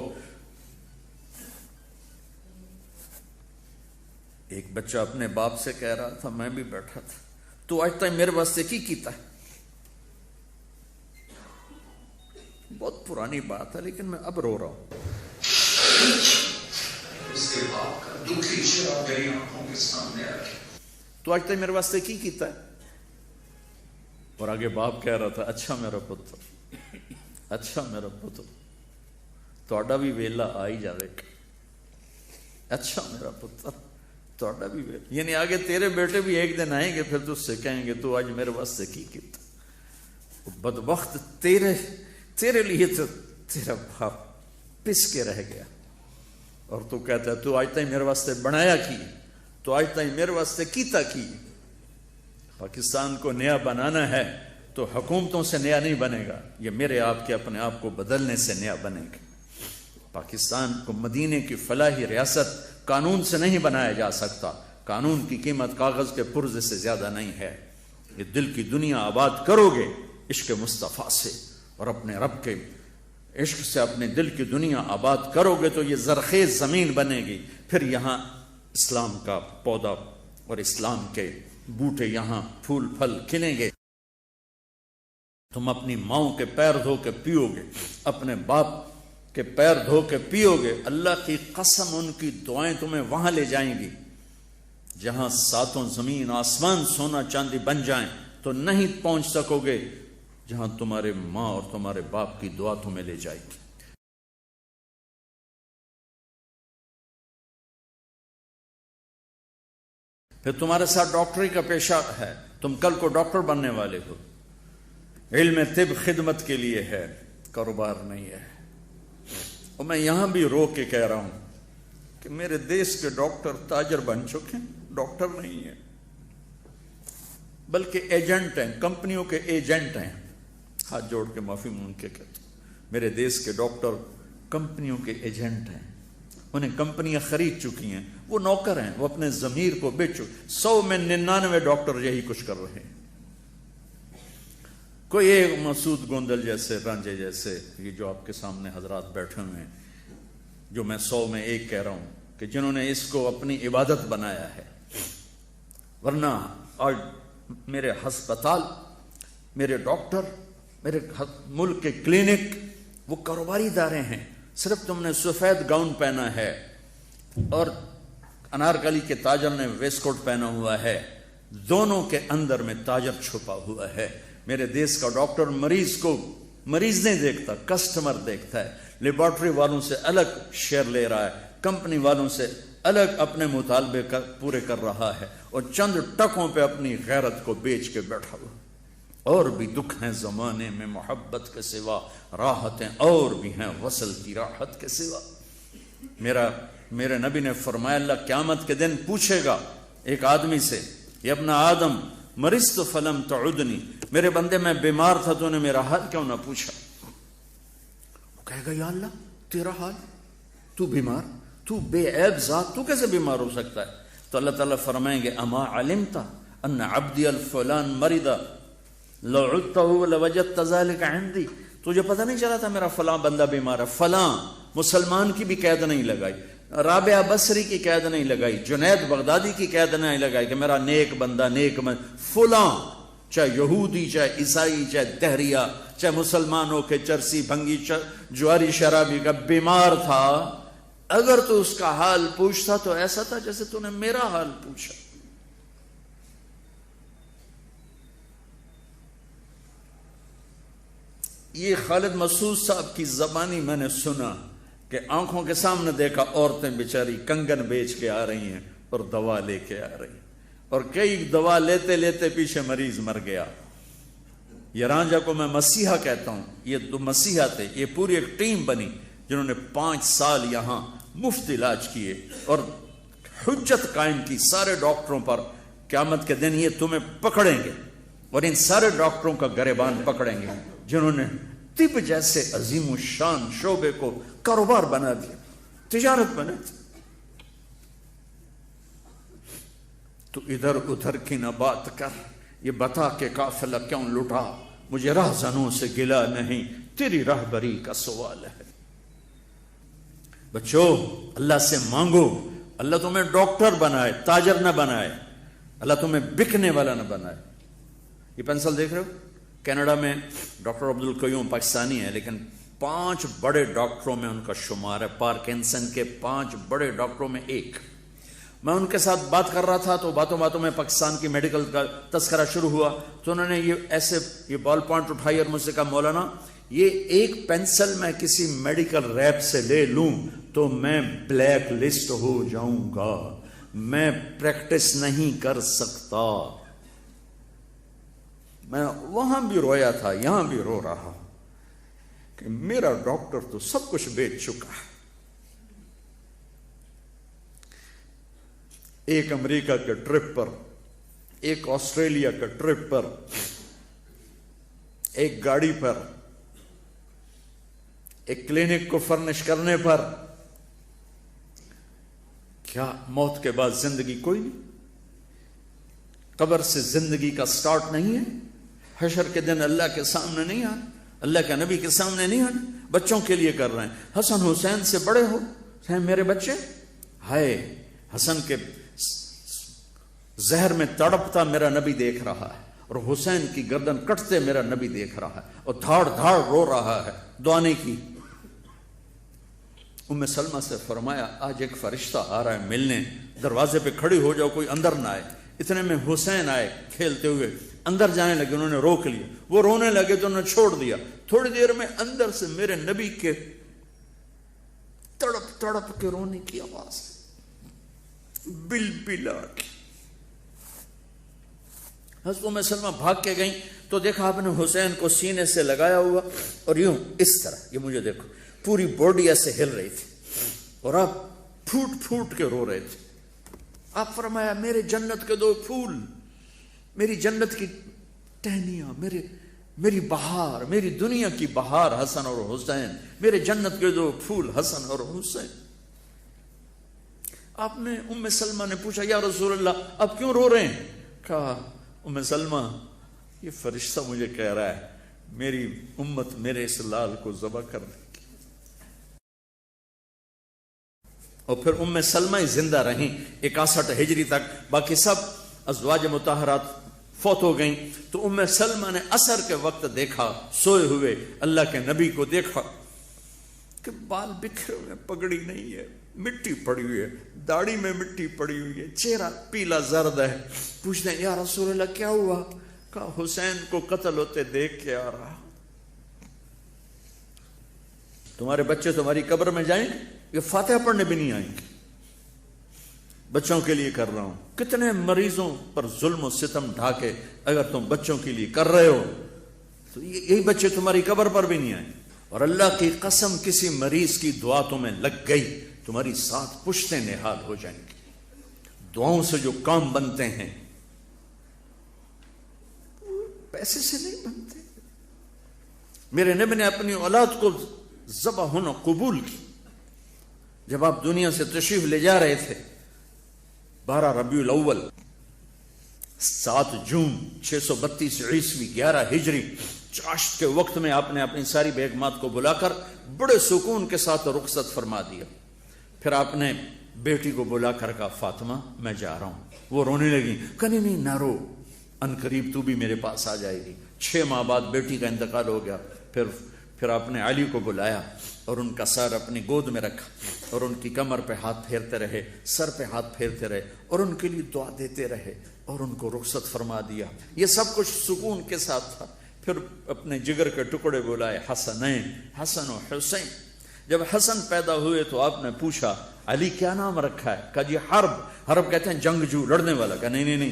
ایک بچہ اپنے باپ سے کہہ رہا تھا, میں بھی بیٹھا تھا, تو آج تک میرے واسطے کی کیتا ہے. بہت پرانی بات ہے لیکن میں اب رو رہا ہوں. اس کے باپ کا دکھی چہرہ میری آنکھوں کے سامنے آ گیا, تو آج تک میرے واسطے کی کیتا ہے. اور آگے باپ کہہ رہا تھا, اچھا میرا پتر, اچھا میرا پتر, تہاڈا بھی ویلا آ ہی جاوے. اچھا میرا پتر, تہاڈا بھی ویلا, یعنی آگے تیرے بیٹے بھی ایک دن آئیں گے, پھر تجھ سے کہیں گے تو آج میرے واسطے کی کیتا. بدبخت تیرے لیے تو تیرا باپ پس کے رہ گیا, اور تو کہتا ہے تو آج تک میرے واسطے بنایا کی, تو آج تک میرے واسطے کیتا کی. پاکستان کو نیا بنانا ہے تو حکومتوں سے نیا نہیں بنے گا, یہ میرے آپ کے اپنے آپ کو بدلنے سے نیا بنے گا. پاکستان کو مدینے کی فلاحی ریاست قانون سے نہیں بنایا جا سکتا. قانون کی قیمت کاغذ کے پرزے سے زیادہ نہیں ہے. یہ دل کی دنیا آباد کرو گے عشق مصطفیٰ سے اور اپنے رب کے عشق سے اپنے دل کی دنیا آباد کرو گے تو یہ زرخیز زمین بنے گی، پھر یہاں اسلام کا پودا اور اسلام کے بوٹے یہاں پھول پھل کھلیں گے۔ تم اپنی ماؤں کے پیر دھو کے پیو گے، اپنے باپ کے پیر دھو کے پیو گے، اللہ کی قسم ان کی دعائیں تمہیں وہاں لے جائیں گی جہاں ساتوں زمین آسمان سونا چاندی بن جائیں تو نہیں پہنچ سکو گے جہاں تمہارے ماں اور تمہارے باپ کی دعا تمہیں لے جائے گی۔ پھر تمہارے ساتھ ڈاکٹری کا پیشہ ہے، تم کل کو ڈاکٹر بننے والے ہو، علم طب خدمت کے لیے ہے، کاروبار نہیں ہے۔ اور میں یہاں بھی رو کے کہہ رہا ہوں کہ میرے دیش کے ڈاکٹر تاجر بن چکے ہیں، ڈاکٹر نہیں ہیں بلکہ ایجنٹ ہیں، کمپنیوں کے ایجنٹ ہیں۔ ہاتھ جوڑ کے معافی مانگ کے کہتا ہوں، میرے دیش کے ڈاکٹر کمپنیوں کے ایجنٹ ہیں، انہیں کمپنیاں خرید چکی ہیں، وہ نوکر ہیں، وہ اپنے ضمیر کو بیچ چکے۔ 100 میں 99 ڈاکٹر یہی کچھ کر رہے ہیں۔ کوئی ایک مسعود گوندل جیسے، رانجے جیسے، یہ جو آپ کے سامنے حضرات بیٹھے ہوئے ہیں، جو میں 100 میں 1 کہہ رہا ہوں کہ جنہوں نے اس کو اپنی عبادت بنایا ہے، ورنہ آج میرے ہسپتال، میرے ڈاکٹر، میرے ملک کے کلینک وہ کاروباری ادارے ہیں۔ صرف تم نے سفید گاؤن پہنا ہے اور انارکلی کے تاجر نے ویسٹ کوٹ پہنا ہوا ہے، دونوں کے اندر میں تاجر چھپا ہوا ہے۔ میرے دیش کا ڈاکٹر مریض کو مریض نہیں دیکھتا، کسٹمر دیکھتا ہے، لیبارٹری والوں سے الگ شیئر لے رہا ہے، کمپنی والوں سے الگ اپنے مطالبے پورے کر رہا ہے، اور چند ٹکوں پہ اپنی غیرت کو بیچ کے بیٹھا ہوا۔ اور بھی دکھ ہیں زمانے میں محبت کے سوا، راحتیں اور بھی ہیں وصل کی راحت کے سوا۔ میرے نبی نے فرمایا اللہ قیامت کے دن پوچھے گا ایک آدمی سے، یہ ابن آدم مرضت فلم تعدنی، میرے بندے میں بیمار تھا تو نے میرا حال کیوں نہ پوچھا؟ وہ کہے گا یا اللہ تیرا حال، تو بیمار، تو بے عیب ذات، تو کیسے بیمار ہو سکتا ہے؟ تو اللہ تعالیٰ فرمائیں گے اما علمت ان عبدی الفلان مرض لو عدته لوجدت ذلك عندي، تجھے پتہ نہیں چلا تھا میرا فلاں بندہ بیمار ہے؟ فلاں مسلمان کی بھی قید نہیں لگائی، رابعہ بصری کی قید نہیں لگائی، جنید بغدادی کی قید نہیں لگائی کہ میرا نیک بندہ فلاں، چاہے یہودی، چاہے عیسائی، چاہے دہریہ، چاہے مسلمان ہو کے چرسی بھنگی جواری شرابی کا بیمار تھا، اگر تو اس کا حال پوچھتا تو ایسا تھا جیسے تو نے میرا حال پوچھا۔ یہ خالد مسعود صاحب کی زبانی میں نے سنا کہ آنکھوں کے سامنے دیکھا عورتیں بیچاری کنگن بیچ کے آ رہی ہیں اور دوا لے کے آ رہی ہیں، اور کئی دوا لیتے لیتے پیچھے مریض مر گیا۔ یہ رانجا کو میں مسیحا کہتا ہوں، یہ دو مسیحا تھے، یہ پوری ایک ٹیم بنی جنہوں نے 5 سال یہاں مفت علاج کیے اور حجت قائم کی سارے ڈاکٹروں پر۔ قیامت کے دن یہ تمہیں پکڑیں گے اور ان سارے ڈاکٹروں کا گریبان پکڑیں گے جنہوں نے طب جیسے عظیم الشان شعبے کو کاروبار بنا دیا، تجارت بنا دی۔ تو ادھر ادھر کی نہ بات کر، یہ بتا کہ قافلہ کیوں لٹا، مجھے راہزنوں سے گلا نہیں، تیری راہبری کا سوال ہے۔ بچو اللہ سے مانگو، اللہ تمہیں ڈاکٹر بنائے، تاجر نہ بنائے، اللہ تمہیں بکنے والا نہ بنائے۔ یہ پینسل دیکھ رہے ہو؟ کینیڈا میں ڈاکٹر عبدالقیوم پاکستانی ہے، لیکن 5 بڑے ڈاکٹروں میں ان کا شمار ہے، پارکنسن کے 5 بڑے ڈاکٹروں میں ایک۔ میں ان کے ساتھ بات کر رہا تھا تو باتوں باتوں میں پاکستان کی میڈیکل کا تذکرہ شروع ہوا، تو انہوں نے یہ بال پوائنٹ اٹھائی اور مجھ سے کہا مولانا یہ ایک پینسل میں کسی میڈیکل ریپ سے لے لوں تو میں بلیک لسٹ ہو جاؤں گا، میں پریکٹس نہیں کر سکتا۔ میں وہاں بھی رویا تھا، یہاں بھی رو رہا ہوں کہ میرا ڈاکٹر تو سب کچھ بیچ چکا ہے۔ ایک امریکہ کے ٹرپ پر، ایک آسٹریلیا کے ٹرپ پر، ایک گاڑی پر، ایک کلینک کو فرنش کرنے پر، کیا موت کے بعد زندگی کوئی نہیں؟ قبر سے زندگی کا سٹارٹ نہیں ہے؟ حشر کے دن اللہ کے سامنے نہیں آنا؟ اللہ کے نبی کے سامنے نہیں آنا، بچوں کے لیے کر رہے ہیں۔ حسن حسین سے بڑے ہو ہیں میرے بچے، ہائے حسن کے زہر میں تڑپتا میرا نبی دیکھ رہا ہے، اور حسین کی گردن کٹتے میرا نبی دیکھ رہا ہے، اور دھاڑ دھاڑ رو رہا ہے، دعا نہیں کی۔ ام سلمہ سے فرمایا آج ایک فرشتہ آ رہا ہے ملنے، دروازے پہ کھڑی ہو جاؤ، کوئی اندر نہ آئے۔ اتنے میں حسین آئے کھیلتے ہوئے، اندر جانے لگے، انہوں نے روک لیا، وہ رونے لگے تو انہوں نے چھوڑ دیا۔ تھوڑی دیر میں اندر سے میرے نبی کے تڑپ تڑپ کے رونے کی آواز، بل بلا کے۔ حضرت ام سلمہ بھاگ کے گئیں تو دیکھا آپ نے حسین کو سینے سے لگایا ہوا، اور یوں اس طرح، یہ مجھے دیکھو، پوری باڈی ایسے ہل رہی تھی، اور آپ پھوٹ پھوٹ کے رو رہے تھے۔ آپ فرمایا میرے جنت کے دو پھول، میری جنت کی ٹہنیاں، میری بہار، میری دنیا کی بہار حسن اور حسین، میرے جنت کے دو پھول حسن اور حسین۔ آپ نے ام سلمہ نے پوچھا یا رسول اللہ آپ کیوں رو رہے ہیں؟ کہا ام سلمہ یہ فرشتہ مجھے کہہ رہا ہے میری امت میرے اس لال کو ذبح کر دے گی۔ اور پھر ام سلمہ ہی زندہ رہیں 61 ہجری تک، باقی سب ازواج مطہرات فوت ہو گئیں۔ تو ام سلمہ نے عصر کے وقت دیکھا، سوئے ہوئے اللہ کے نبی کو دیکھا کہ بال بکھرے ہوئے، پگڑی نہیں ہے، مٹی پڑی ہوئی ہے، داڑھی میں مٹی پڑی ہوئی ہے، چہرہ پیلا زرد ہے۔ پوچھتے ہیں یا رسول اللہ کیا ہوا؟ کہا حسین کو قتل ہوتے دیکھ کے آ رہا۔ تمہارے بچے تمہاری قبر میں جائیں گے، یہ فاتحہ پڑھنے بھی نہیں آئیں گے۔ بچوں کے لیے کر رہا ہوں۔ کتنے مریضوں پر ظلم و ستم ڈھا کے اگر تم بچوں کے لیے کر رہے ہو تو یہی بچے تمہاری قبر پر بھی نہیں آئیں۔ اور اللہ کی قسم کسی مریض کی دعا تمہیں لگ گئی، تمہاری 7 پشتیں نہال ہو جائیں گی۔ دعاؤں سے جو کام بنتے ہیں پیسے سے نہیں بنتے۔ میرے نبی نے اپنی اولاد کو ذبح ہونا قبول کی۔ جب آپ دنیا سے تشریف لے جا رہے تھے 12 ربیع الاول 7 جون 632 عیسوی 11 ہجری چاشت کے وقت میں آپ نے اپنی ساری بیگمات کو بلا کر بڑے سکون کے ساتھ رخصت فرما دیا۔ پھر آپ نے بیٹی کو بلا کر کہا فاطمہ میں جا رہا ہوں۔ وہ رونے لگی، کہنے نہیں نہ رو، ان قریب تو بھی میرے پاس آ جائے گی۔ 6 ماہ بعد بیٹی کا انتقال ہو گیا۔ پھر آپ نے علی کو بلایا اور ان کا سر اپنی گود میں رکھا اور ان کی کمر پہ ہاتھ پھیرتے رہے، سر پہ ہاتھ پھیرتے رہے اور ان کے لیے دعا دیتے رہے اور ان کو رخصت فرما دیا۔ یہ سب کچھ سکون کے ساتھ تھا۔ پھر اپنے جگر کے ٹکڑے بلائے، حسنین، حسن و حسین۔ جب حسن پیدا ہوئے تو آپ نے پوچھا علی کیا نام رکھا ہے؟ کہا جی حرب۔ حرب کہتے ہیں جنگجو، لڑنے والا۔ کہا نہیں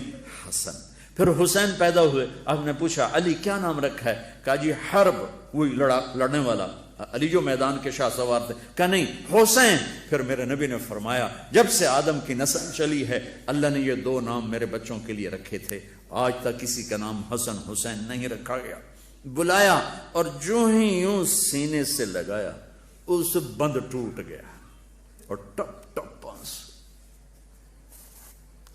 حسن۔ پھر حسین پیدا ہوئے، آپ نے پوچھا علی کیا نام رکھا ہے؟ کہا جی حرب، وہی لڑنے والا، علی جو میدان کے شاہ سوار تھے۔ کہا نہیں حسین۔ پھر میرے نبی نے فرمایا جب سے آدم کی نسل چلی ہے اللہ نے یہ 2 نام میرے بچوں کے لیے رکھے تھے، آج تک کسی کا نام حسن حسین نہیں رکھا گیا۔ بلایا اور جو ہی یوں سینے سے لگایا اس بند ٹوٹ گیا اور ٹپ ٹپ آنسو۔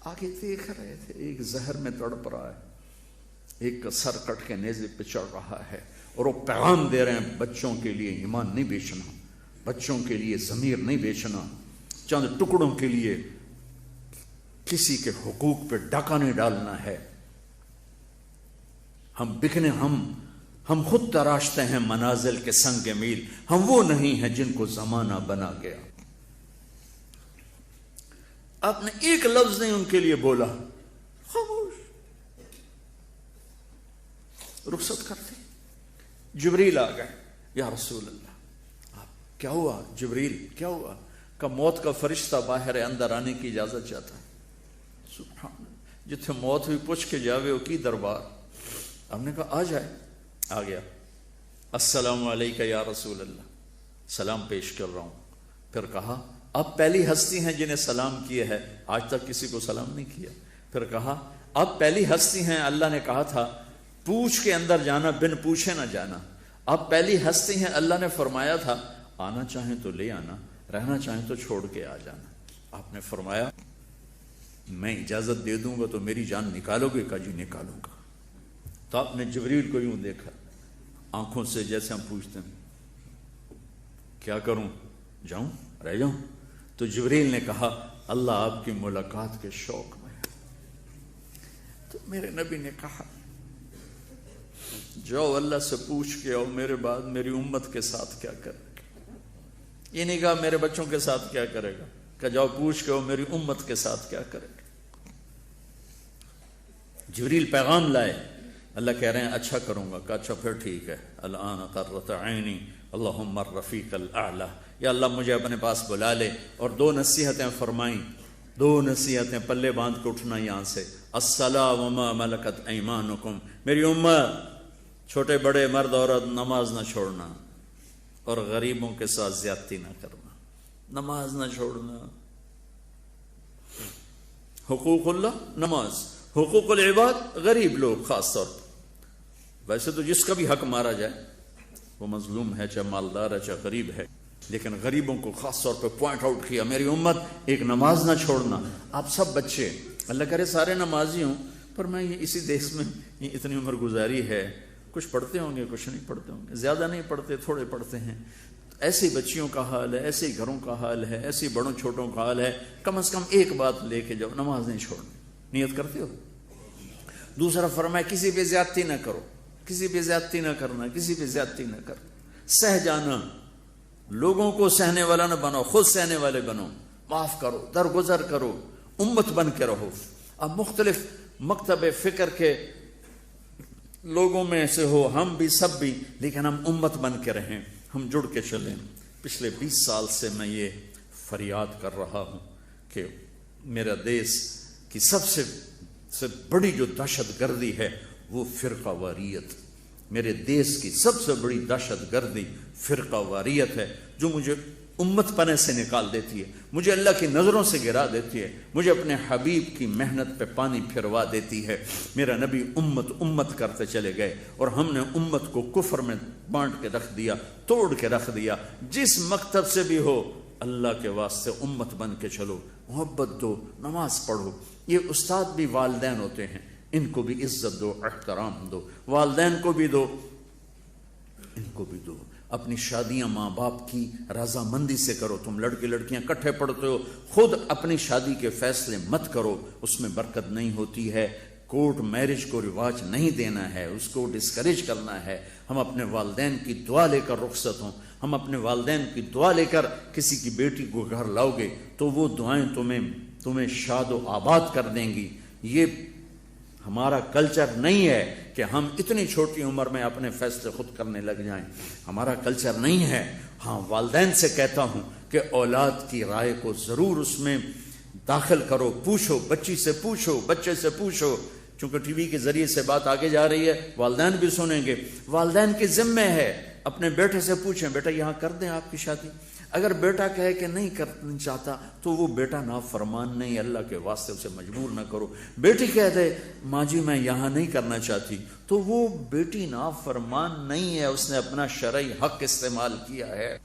آگے دیکھ رہے تھے ایک زہر میں تڑپ رہا ہے، ایک کا سر کٹ کے نیزے پہ چڑھ رہا ہے، اور وہ پیغام دے رہے ہیں بچوں کے لیے ایمان نہیں بیچنا، بچوں کے لیے ضمیر نہیں بیچنا، چند ٹکڑوں کے لیے کسی کے حقوق پہ ڈاکہ نہیں ڈالنا ہے۔ ہم بکنے ہم خود تراشتے ہیں منازل کے سنگ میل، ہم وہ نہیں ہیں جن کو زمانہ بنا گیا۔ آپ نے ایک لفظ نہیں ان کے لیے بولا، خاموش، رخصت کرتے۔ جبریل آ گئے، یا رسول اللہ آپ کیا ہوا؟ جبریل کیا ہوا؟ کہ موت کا فرشتہ باہر ہے، اندر آنے کی اجازت چاہتا ہے۔ سبحان اللہ، جتھے موت بھی پوچھ کے جاوے ہو کی دربار۔ ہم نے کہا آ جائے، آ گیا۔ السلام علیکہ یا رسول اللہ، سلام پیش کر رہا ہوں۔ پھر کہا آپ پہلی ہستی ہیں جنہیں سلام کیے ہے، آج تک کسی کو سلام نہیں کیا۔ پھر کہا آپ پہلی ہستی ہیں، اللہ نے کہا تھا پوچھ کے اندر جانا، بن پوچھے نہ جانا۔ آپ پہلی ہستی ہیں، اللہ نے فرمایا تھا آنا چاہیں تو لے آنا، رہنا چاہیں تو چھوڑ کے آ جانا۔ آپ نے فرمایا میں اجازت دے دوں گا تو میری جان نکالو گے؟ کہا جی نکالوں گا۔ تو آپ نے جبریل کو یوں دیکھا، آنکھوں سے جیسے ہم پوچھتے ہیں کیا کروں، جاؤں، رہ جاؤں؟ تو جبریل نے کہا اللہ آپ کی ملاقات کے شوق میں ہے۔ تو میرے نبی نے کہا جاؤ اللہ سے پوچھ کے آؤ میرے بعد میری امت کے ساتھ کیا کرے گا۔ یہ نہیں کہا میرے بچوں کے ساتھ کیا کرے گا، کہ جاؤ پوچھ کے آؤ میری امت کے ساتھ کیا کرے گا۔ جبریل پیغام لائے، اللہ کہہ رہے ہیں اچھا کروں گا، کہا اچھا پھر ٹھیک ہے، الآن قرۃ عینی اللہم الرفیق الاعلی، یا اللہ مجھے اپنے پاس بلا لے۔ اور دو نصیحتیں فرمائیں، دو نصیحتیں پلے باندھ کے اٹھنا یہاں سے، الصلاۃ وما ملکت ایمانکم، میری امت چھوٹے بڑے مرد عورت نماز نہ چھوڑنا، اور غریبوں کے ساتھ زیادتی نہ کرنا، نماز نہ چھوڑنا۔ حقوق اللہ نماز، حقوق العباد غریب لوگ خاص طور پر۔ ویسے تو جس کا بھی حق مارا جائے وہ مظلوم ہے، چاہے مالدار ہے چاہے غریب ہے، لیکن غریبوں کو خاص طور پہ پوائنٹ آؤٹ کیا، میری امت ایک نماز نہ چھوڑنا۔ آپ سب بچے اللہ کرے سارے نمازی ہوں، پر میں یہ اسی دیش میں یہ اتنی عمر گزاری ہے، کچھ پڑھتے ہوں گے کچھ نہیں پڑھتے ہوں گے، زیادہ نہیں پڑھتے تھوڑے پڑھتے ہیں۔ ایسے بچیوں کا حال ہے، ایسے گھروں کا حال ہے، ایسے بڑوں چھوٹوں کا حال ہے، کم از کم ایک بات لے کے جاؤ، نماز نہیں چھوڑنی۔ نیت کرتے ہو؟ دوسرا فرمایا کسی پہ زیادتی نہ کرو، کسی پہ زیادتی نہ کرنا، کسی پہ زیادتی نہ کرنا، سہ جانا، لوگوں کو سہنے والا نہ بنو، خود سہنے والے بنو، معاف کرو، درگزر کرو، امت بن کے رہو۔ اب مختلف مکتب فکر کے لوگوں میں سے ہو، ہم بھی سب بھی، لیکن ہم امت بن کے رہیں، ہم جڑ کے چلیں۔ پچھلے 20 سال سے میں یہ فریاد کر رہا ہوں کہ میرا دیش کی سب سے بڑی جو دہشت گردی ہے وہ فرقہ واریت، میرے دیش کی سب سے بڑی دہشت گردی فرقہ واریت ہے، جو مجھے امت پنے سے نکال دیتی ہے، مجھے اللہ کی نظروں سے گرا دیتی ہے، مجھے اپنے حبیب کی محنت پہ پانی پھروا دیتی ہے۔ میرا نبی امت امت کرتے چلے گئے، اور ہم نے امت کو کفر میں بانٹ کے رکھ دیا، توڑ کے رکھ دیا۔ جس مکتب سے بھی ہو اللہ کے واسطے امت بن کے چلو، محبت دو، نماز پڑھو۔ یہ استاد بھی والدین ہوتے ہیں، ان کو بھی عزت دو، احترام دو، والدین کو بھی دو، ان کو بھی دو۔ اپنی شادیاں ماں باپ کی رضامندی سے کرو۔ تم لڑکے لڑکیاں کٹھے پڑھتے ہو، خود اپنی شادی کے فیصلے مت کرو، اس میں برکت نہیں ہوتی ہے۔ کورٹ میرج کو رواج نہیں دینا ہے، اس کو ڈسکریج کرنا ہے۔ ہم اپنے والدین کی دعا لے کر رخصت ہوں، ہم اپنے والدین کی دعا لے کر کسی کی بیٹی کو گھر لاؤ گے تو وہ دعائیں تمہیں شاد و آباد کر دیں گی۔ یہ ہمارا کلچر نہیں ہے کہ ہم اتنی چھوٹی عمر میں اپنے فیصلے خود کرنے لگ جائیں، ہمارا کلچر نہیں ہے۔ ہاں، والدین سے کہتا ہوں کہ اولاد کی رائے کو ضرور اس میں داخل کرو، پوچھو، بچی سے پوچھو، بچے سے پوچھو، چونکہ ٹی وی کے ذریعے سے بات آگے جا رہی ہے، والدین بھی سنیں گے۔ والدین کے ذمہ ہے اپنے بیٹے سے پوچھیں، بیٹا یہاں کر دیں آپ کی شادی؟ اگر بیٹا کہے کہ نہیں کرنا چاہتا تو وہ بیٹا نافرمان نہیں، اللہ کے واسطے اسے مجبور نہ کرو۔ بیٹی کہہ دے ماں جی میں یہاں نہیں کرنا چاہتی، تو وہ بیٹی نافرمان نہیں ہے، اس نے اپنا شرعی حق استعمال کیا ہے۔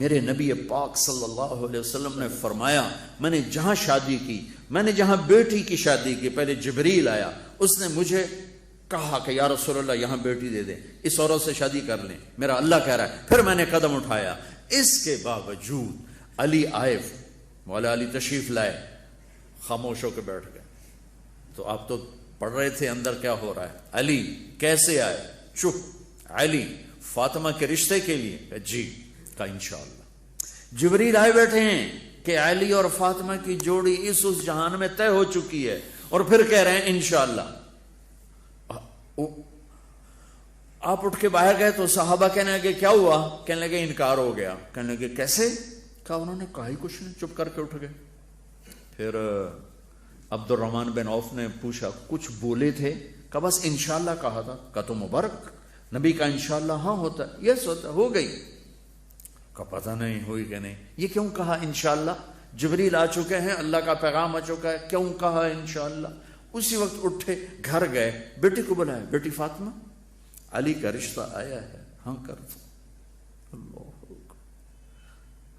میرے نبی پاک صلی اللہ علیہ وسلم نے فرمایا، میں نے جہاں شادی کی، میں نے جہاں بیٹی کی شادی کی، پہلے جبریل آیا، اس نے مجھے کہا کہ یا رسول اللہ یہاں بیٹی دے دیں، اس عورت سے شادی کر لیں، میرا اللہ کہہ رہا ہے، پھر میں نے قدم اٹھایا۔ اس کے باوجود علی آئے، مولا علی تشریف لائے، خاموش ہو کے بیٹھ گئے۔ تو آپ تو پڑھ رہے تھے اندر کیا ہو رہا ہے۔ علی کیسے آئے؟ چپ۔ علی فاطمہ کے رشتے کے لیے؟ جی۔ کہا انشاءاللہ۔ جبریل آئے بیٹھے ہیں کہ علی اور فاطمہ کی جوڑی اس جہان میں طے ہو چکی ہے، اور پھر کہہ رہے ہیں انشاءاللہ۔ آپ اٹھ کے باہر گئے تو صحابہ کہنے لگے کیا ہوا؟ کہنے لگے انکار ہو گیا۔ کہنے لگے کیسے؟ کہا انہوں نے کہا ہی کچھ نہیں، چپ کر کے اٹھ گئے۔ پھر عبد الرحمن بن عوف نے پوچھا کچھ بولے تھے؟ کہا بس انشاءاللہ کہا تھا۔ کہا تو مبارک، نبی کا انشاءاللہ ہاں ہوتا ہے، یس ہوتا ہے، ہو گئی۔ کہا پتہ نہیں ہوئی کہ نہیں۔ یہ کیوں کہا انشاءاللہ؟ جبریل آ چکے ہیں، اللہ کا پیغام آ چکا ہے، کیوں کہا انشاءاللہ؟ اسی وقت اٹھے، گھر گئے، بیٹی کو بلایا، بیٹی فاطمہ علی کا رشتہ آیا ہے، ہاں کر دو۔ اللہ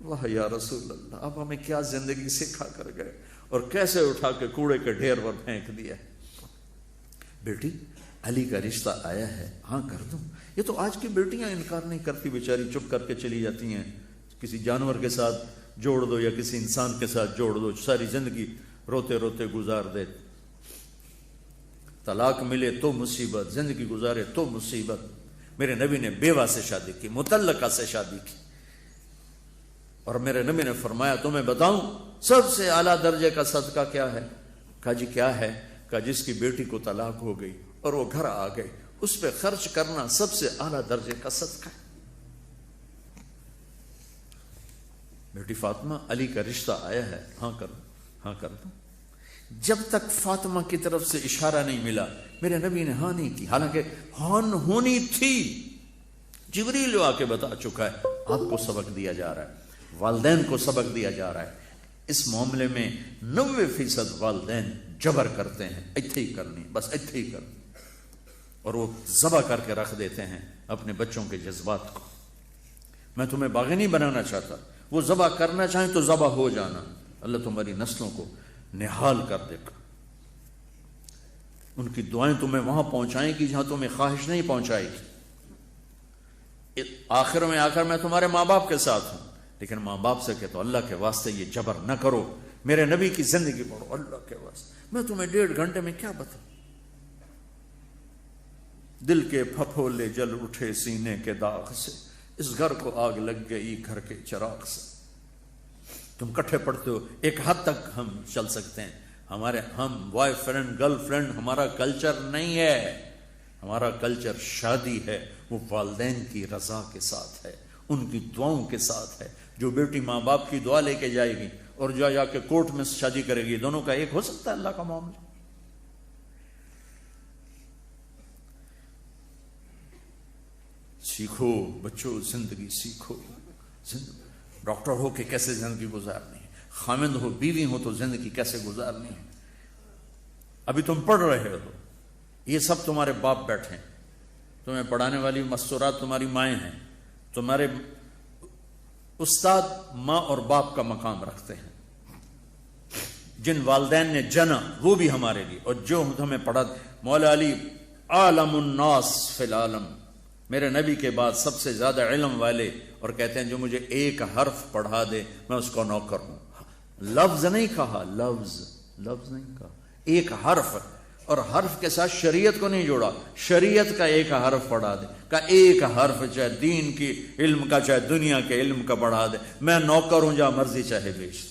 واہ یا رسول اللہ، اب ہمیں کیا زندگی سکھا کر گئے، اور کیسے اٹھا کے کوڑے کے ڈھیر پر پھینک دیا۔ بیٹی علی کا رشتہ آیا ہے ہاں کر دوں. یہ تو آج کی بیٹیاں انکار نہیں کرتی بیچاری، چپ کر کے چلی جاتی ہیں. کسی جانور کے ساتھ جوڑ دو یا کسی انسان کے ساتھ جوڑ دو، ساری زندگی روتے روتے گزار دے. طلاق ملے تو مصیبت، زندگی گزارے تو مصیبت. میرے نبی نے بیوہ سے شادی کی، مطلقہ سے شادی کی، اور میرے نبی نے فرمایا تمہیں بتاؤں سب سے اعلیٰ درجے کا صدقہ کیا ہے؟ کہا جی کیا ہے؟ کہا جس کی بیٹی کو طلاق ہو گئی اور وہ گھر آ گئی، اس پہ خرچ کرنا سب سے اعلیٰ درجے کا صدقہ ہے. بیٹی فاطمہ علی کا رشتہ آیا ہے ہاں کر دو، ہاں کر دو. جب تک فاطمہ کی طرف سے اشارہ نہیں ملا میرے نبی نے ہاں نہیں کی، حالانکہ ہاں ہونی تھی. جبریل آ کے بتا چکا ہے، آپ کو سبق دیا جا رہا ہے، والدین کو سبق دیا جا رہا ہے. اس معاملے میں 90% والدین جبر کرتے ہیں، ایتھے ہی کرنی، بس ایتھے ہی کرنی، اور وہ ذبح کر کے رکھ دیتے ہیں اپنے بچوں کے جذبات کو. میں تمہیں باغی نہیں بنانا چاہتا، وہ ذبح کرنا چاہیں تو ذبح ہو جانا، اللہ تمہاری نسلوں کو نہال کر دے گا. ان کی دعائیں تمہیں وہاں پہنچائیں گی جہاں تمہیں خواہش نہیں پہنچائے گی. آخر میں تمہارے ماں باپ کے ساتھ ہوں، لیکن ماں باپ سے کہتا ہوں اللہ کے واسطے یہ جبر نہ کرو، میرے نبی کی زندگی پڑھو اللہ کے واسطے. میں تمہیں 1.5 گھنٹے میں کیا بتاؤں؟ دل کے پھپھولے جل اٹھے سینے کے داغ سے، اس گھر کو آگ لگ گئی گھر کے چراغ سے. تم کٹھے پڑھتے ہو، ایک حد تک ہم چل سکتے ہیں، ہم بوائے فرینڈ گرل فرینڈ ہمارا کلچر نہیں ہے. ہمارا کلچر شادی ہے، وہ والدین کی رضا کے ساتھ ہے، ان کی دعاؤں کے ساتھ ہے. جو بیٹی ماں باپ کی دعا لے کے جائے گی اور جا کے کورٹ میں شادی کرے گی، دونوں کا ایک ہو سکتا ہے اللہ کا معاملہ؟ سیکھو بچوں، زندگی سیکھو. ڈاکٹر ہو کہ کیسے زندگی گزارنی ہے، خامند ہو بیوی ہو تو زندگی کیسے گزارنی ہے. ابھی تم پڑھ رہے ہو، یہ سب تمہارے باپ بیٹھے ہیں، تمہیں پڑھانے والی مستورات تمہاری مائیں ہیں. تمہارے استاد ماں اور باپ کا مقام رکھتے ہیں. جن والدین نے جنا وہ بھی ہمارے لیے، اور جو ہمیں پڑھا. مولا علی عالم الناس فی العالم، میرے نبی کے بعد سب سے زیادہ علم والے، اور کہتے ہیں جو مجھے ایک حرف پڑھا دے میں اس کو نوکر ہوں. لفظ نہیں کہا، لفظ نہیں کہا، ایک حرف، اور حرف کے ساتھ شریعت کو نہیں جوڑا. شریعت کا ایک حرف پڑھا دے، کا ایک حرف چاہے دین کی علم کا چاہے دنیا کے علم کا پڑھا دے، میں نوکر ہوں جہاں مرضی چاہے بیچ.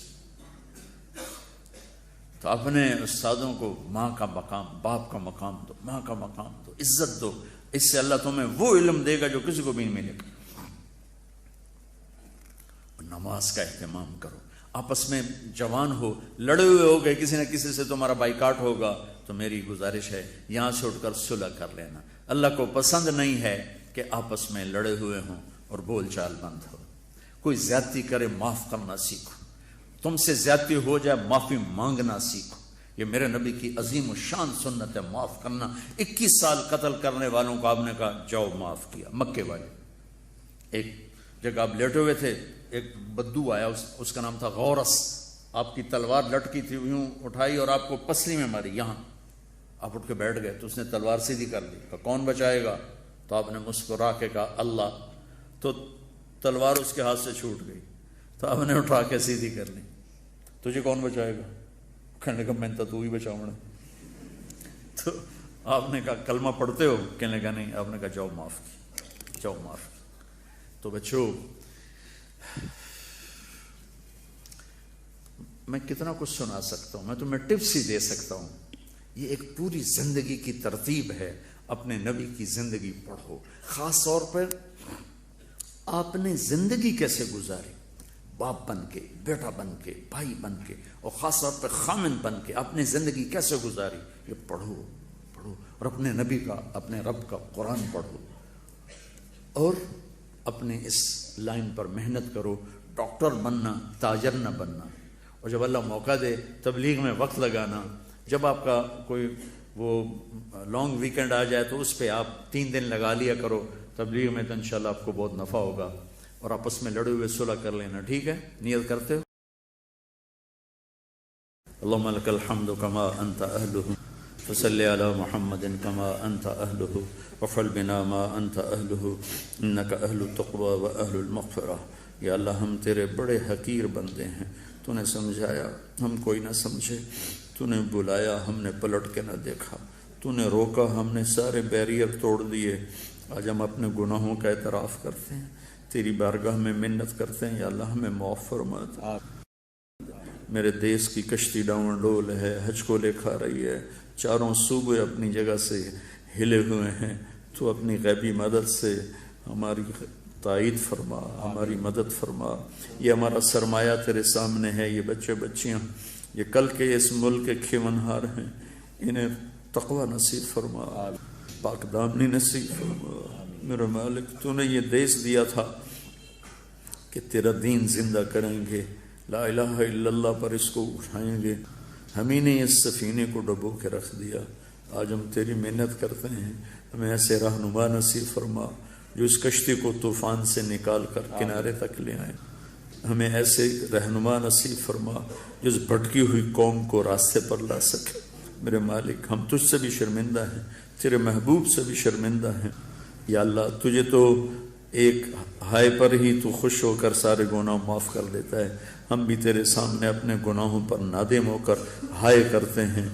تو اپنے استادوں کو ماں کا مقام، باپ کا مقام دو، ماں کا مقام دو، عزت دو. اس سے اللہ تمہیں وہ علم دے گا جو کسی کو بھی نہیں ملے گا. نماز کا اہتمام کرو. آپس میں جوان ہو، لڑے ہوئے ہو گئے، کسی نہ کسی سے تمہارا بائیکاٹ ہوگا، تو میری گزارش ہے یہاں سے اٹھ کر صلح کر لینا. اللہ کو پسند نہیں ہے کہ آپس میں لڑے ہوئے ہوں اور بول چال بند ہو. کوئی زیادتی کرے معاف کرنا سیکھو. تم سے زیادتی ہو جائے معافی مانگنا سیکھو. یہ میرے نبی کی عظیم و شان سنت ہے، معاف کرنا. 21 سال قتل کرنے والوں کو آپ نے کہا جاؤ معاف کیا. مکے والے ایک جگہ آپ لیٹے ہوئے تھے، ایک بدو آیا، اس کا نام تھا غورس. آپ کی تلوار لٹکی تھی، یوں اٹھائی اور آپ کو پسلی میں ماری یہاں. آپ اٹھ کے بیٹھ گئے تو اس نے تلوار سیدھی کر دی. کہا کون بچائے گا؟ تو آپ نے مسکرا کے کہا اللہ. تو تلوار اس کے ہاتھ سے چھوٹ گئی. تو آپ نے اٹھا کے سیدھی کر لی. تجھے کون بچائے گا؟ کہنے لگا میں تو ہی بچاؤں. تو آپ نے کہا کلمہ پڑھتے ہو؟ کہنے لگا نہیں. آپ نے کہا جاؤ معاف کی، جاؤ معاف کی. تو بچوں، میں کتنا کچھ سنا سکتا ہوں، میں تمہیں ٹپس ہی دے سکتا ہوں. یہ ایک پوری زندگی کی ترتیب ہے. اپنے نبی کی زندگی پڑھو. خاص طور پر آپ نے زندگی کیسے گزاری، باپ بن کے، بیٹا بن کے، بھائی بن کے، اور خاص طور پر خامن بن کے آپ نے زندگی کیسے گزاری، یہ پڑھو. اور اپنے نبی کا، اپنے رب کا قرآن پڑھو، اور اپنے اس لائن پر محنت کرو. ڈاکٹر بننا، تاجر نہ بننا. اور جب اللہ موقع دے تبلیغ میں وقت لگانا. جب آپ کا کوئی وہ لانگ ویکنڈ آ جائے تو اس پہ آپ 3 دن لگا لیا کرو تبلیغ میں، تو انشاءاللہ آپ کو بہت نفع ہوگا. اور آپس میں لڑے ہوئے صلح کر لینا. ٹھیک ہے؟ نیت کرتے ہو؟ اللہم لک الحمد کما انت اہلہ فصل علی محمد کما انت اہلہ وفعل بنا ما انت اہلہ انک اہل التقوی و اہل المغفرہ۔ یا اللہ ہم تیرے بڑے حقیر بندے ہیں، تو نے سمجھایا ہم کوئی نہ سمجھے، تو نے بلایا ہم نے پلٹ کے نہ دیکھا، تو نے روکا ہم نے سارے بیریئر توڑ دیے۔ آج ہم اپنے گناہوں کا اعتراف کرتے ہیں، تیری بارگاہ میں منت کرتے ہیں، یا اللہ ہمیں معاف فرما۔ میرے دیس کی کشتی ڈاؤن ڈول ہے، حج کو لے کھا رہی ہے، چاروں صوبے اپنی جگہ سے ہلے ہوئے ہیں، تو اپنی غیبی مدد سے ہماری تائید فرما، ہماری مدد فرما۔ یہ ہمارا سرمایہ تیرے سامنے ہے، یہ بچے بچیاں، یہ کل کے اس ملک کے کھیونہار ہیں، انہیں تقوی نصیب فرما، پاک دامنی نصیب فرما۔ میرے مالک تو نے یہ دیس دیا تھا کہ تیرا دین زندہ کریں گے، لا الہ الا اللہ پر اس کو اٹھائیں گے، ہم ہی نے اس سفینے کو ڈبو کے رکھ دیا۔ آج ہم تیری محنت کرتے ہیں، ہمیں ایسے رہنما نصیب فرما جو اس کشتی کو طوفان سے نکال کر کنارے تک لے آئیں، ہمیں ایسے رہنما نصیب فرما جو اس بھٹکی ہوئی قوم کو راستے پر لا سکے۔ میرے مالک ہم تجھ سے بھی شرمندہ ہیں، تیرے محبوب سے بھی شرمندہ ہیں۔ یا اللہ تجھے تو ایک ہائے پر ہی تو خوش ہو کر سارے گناہ معاف کر دیتا ہے، ہم بھی تیرے سامنے اپنے گناہوں پر نادم ہو کر ہائے کرتے ہیں،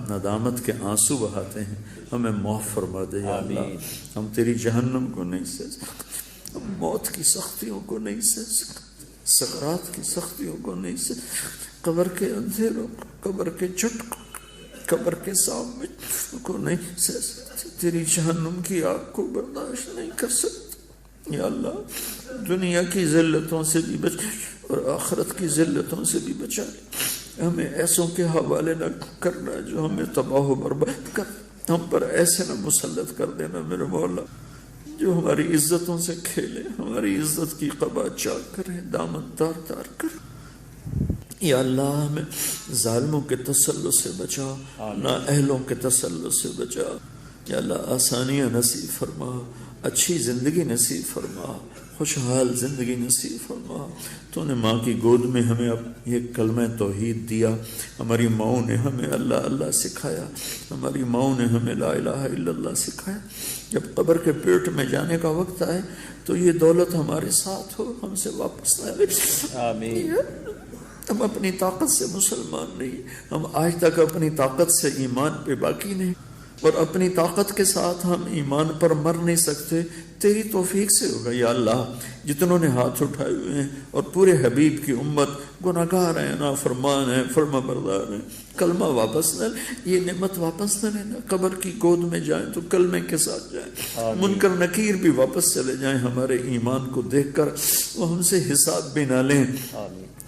ندامت کے آنسو بہاتے ہیں، ہمیں معاف فرما دے یا اللہ۔ ہم تیری جہنم کو نہیں سہ سکتے، ہم موت کی سختیوں کو نہیں سہ سکتے، سکرات کی سختیوں کو نہیں سہ سکتے، قبر کے اندھیروں، قبر کے جھٹکوں، قبر کے سامنے کو نہیں سہ سکتے، تیری جہنم کی آگ کو برداشت نہیں کر سکتے۔ یا اللہ دنیا کی ذلتوں سے بھی بچا اور آخرت کی ذلتوں سے بھی بچا لے، ہمیں ایسوں کے حوالے نہ کرنا جو ہمیں تباہ و برباد کر، ہم پر ایسے نہ مسلط کر دینا میرے مولا جو ہماری عزتوں سے کھیلے، ہماری عزت کی قبا چاک کرے، دامن دار دار کرے۔ یا اللہ ہمیں ظالموں کے تسلط سے بچا، نا اہلوں کے تسلط سے بچا۔ یا اللہ آسانیاں نصیب فرما، اچھی زندگی نصیب فرما، خوشحال زندگی نصیب فرما۔ تو نے ماں کی گود میں ہمیں یہ کلمہ توحید دیا، ہماری ماؤں نے ہمیں اللہ اللہ سکھایا، ہماری ماؤں نے ہمیں لا الہ الا اللہ سکھایا۔ جب قبر کے پیٹ میں جانے کا وقت آئے تو یہ دولت ہمارے ساتھ ہو، ہم سے واپس نہ لے۔ آمین۔ ہم اپنی طاقت سے مسلمان نہیں، ہم آج تک اپنی طاقت سے ایمان پہ باقی نہیں، اور اپنی طاقت کے ساتھ ہم ایمان پر مر نہیں سکتے، تیری توفیق سے ہوگا۔ یا اللہ جتنوں نے ہاتھ اٹھائے ہوئے ہیں اور پورے حبیب کی امت گناہگار ہیں، نافرمان ہیں، فرما بردار ہیں، کلمہ واپس نہ یہ نعمت واپس نہ لینا، قبر کی گود میں جائیں تو کلمے کے ساتھ جائیں، منکر نکیر بھی واپس چلے جائیں، ہمارے ایمان کو دیکھ کر وہ ہم سے حساب بھی نہ لیں،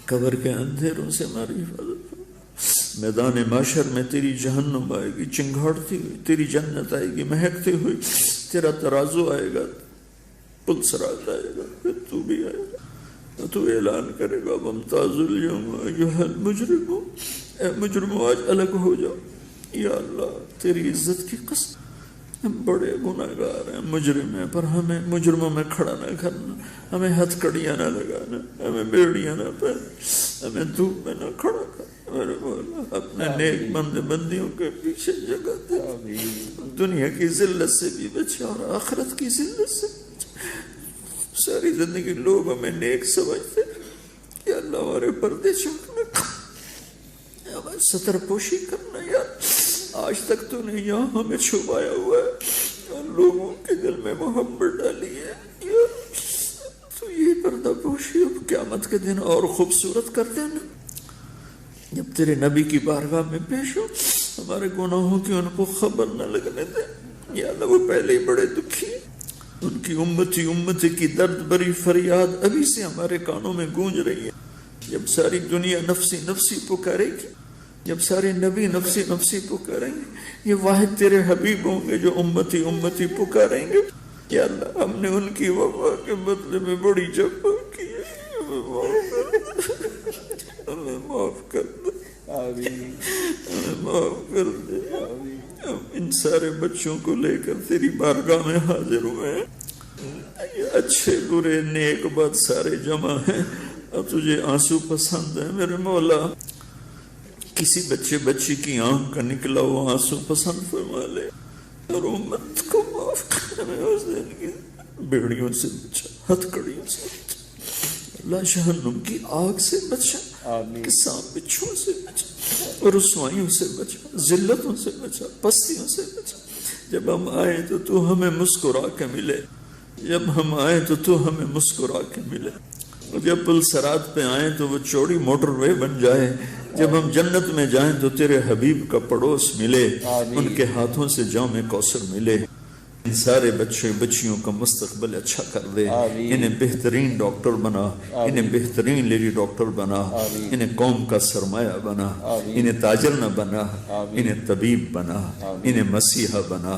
قبر کے اندھیروں سے ہماری حفاظت۔ میدان معاشر میں تیری جہنم آئے گی چنگھاڑتی ہوئی، تیری جنت آئے گی مہکتے ہوئی، تیرا ترازو آئے گا، پلسرات آئے گا، پھر تو بھی آئے گا، تو اعلان کرے گا وامتاز الیوم ایھا المجرمون، اے مجرموں آج الگ ہو جاؤ۔ یا اللہ تیری عزت کی قسم ہم بڑے گناہگار ہیں، مجرم ہیں، پر ہمیں مجرموں میں کھڑا نہ کرنا، ہمیں ہتھ کڑیاں نہ لگانا، ہمیں بیڑیاں نہ پہنا، ہمیں دھوپ میں نہ کھڑا کر، میرے مولا اپنے نیک بند بندیوں کے پیچھے جگہ دے، دنیا کی ذلت سے بھی بچا اور آخرت کی ذلت سے بچا۔ ساری زندگی لوگ ہمیں نیک سمجھتے، یا اللہ ہمارے پردے چاکنا، ہمیں ستر پوشی کرنا۔ یا آج تک تو نے یہاں ہمیں چھپایا ہوا ہے اور لوگوں کے دل میں محبت ڈالی ہے، یا تو یہ پردہ پوشی اب قیامت کے دن اور خوبصورت کر دینا، جب تیرے نبی کی بارگاہ میں پیش ہو، ہمارے گناہوں کی ان کو خبر نہ لگنے دے۔ یا اللہ وہ پہلے ہی بڑے دکھی ہیں، ان کی امتی کی درد بری فریاد ابھی سے ہمارے کانوں میں گونج رہی ہے۔ جب ساری دنیا نفسی نفسی پکارے گی، جب سارے نبی نفسی نفسی پکاریں گے، یہ واحد تیرے حبیب ہوں گے جو امتی پکاریں گے۔ یا اللہ ہم نے ان کی وفا کے بدلے میں بڑی جفا کی ہے، ہمیں معاف کر دے، ہمیں معاف کر دے۔ ہم ان سارے بچوں کو لے کر تیری بارگاہ میں حاضر ہوئے ہیں، اچھے برے نیک بد سارے جمع ہیں، اور تجھے آنسو پسند ہے میرے مولا۔ کسی بچے بچی کی آنکھ کا نکلا ہوا آنسو پسند فرما لے اور امت کو معاف کرنے اس دن کی بیڑیوں سے بچا، ہتھکڑیوں سے بچا، اللہ جہنم کی آگ سے بچا، کسان بچھوں سے بچا، رسوائیوں سے بچا، ذلتوں سے بچا، پستیوں سے بچا۔ جب ہم آئے تو تو ہمیں مسکرا کے ملے، جب ہم آئے تو تو ہمیں مسکرا کے ملے، جب پل صراط پہ آئیں تو وہ چوڑی موٹر وے بن جائے، جب ہم جنت میں جائیں تو تیرے حبیب کا پڑوس ملے، ان کے ہاتھوں سے جام کوثر ملے۔ ان سارے بچے بچیوں کا مستقبل اچھا کر دے، انہیں بہترین ڈاکٹر بنا، انہیں بہترین لیڈی ڈاکٹر بنا، انہیں قوم کا سرمایہ بنا، انہیں تاجر نہ بنا، انہیں طبیب بنا، انہیں مسیحا بنا۔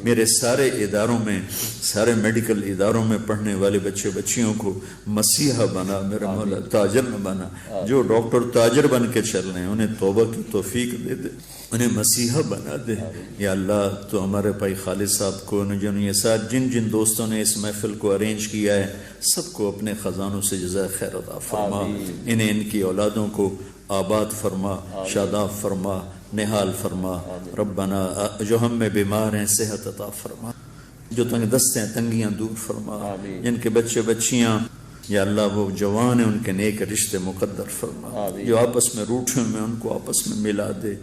میرے سارے اداروں میں، سارے میڈیکل اداروں میں پڑھنے والے بچے بچیوں کو مسیحا بنا میرے مولا، تاجر نہ بنا۔ جو ڈاکٹر تاجر بن کے چل رہے ہیں انہیں توبہ کی توفیق دے دے، انہیں مسیحا بنا دے۔ یا اللہ تو ہمارے بھائی خالد صاحب کو، یہ ساتھ جن جن دوستوں نے اس محفل کو ارینج کیا ہے، سب کو اپنے خزانوں سے جزائے خیر عطا فرما، انہیں ان کی اولادوں کو آباد فرما، شاداب فرما، نحال فرما۔ ربنا جو ہم میں بیمار ہیں صحت عطا فرما، جو تنگ دست ہیں تنگیاں دور فرما، جن کے بچے بچیاں یا اللہ وہ جوان ہیں ان کے نیک رشتے مقدر فرما، جو آپس میں روٹھے میں ان کو آپس میں ملا دے،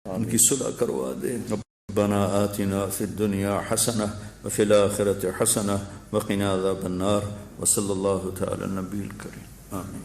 ان کی صلح کروا دے۔ ربنا آتنا فی الدنیا حسنہ وفی الآخرۃ حسنہ وقنا عذاب النار، وصلی اللہ تعالی النبی الکریم، آمین۔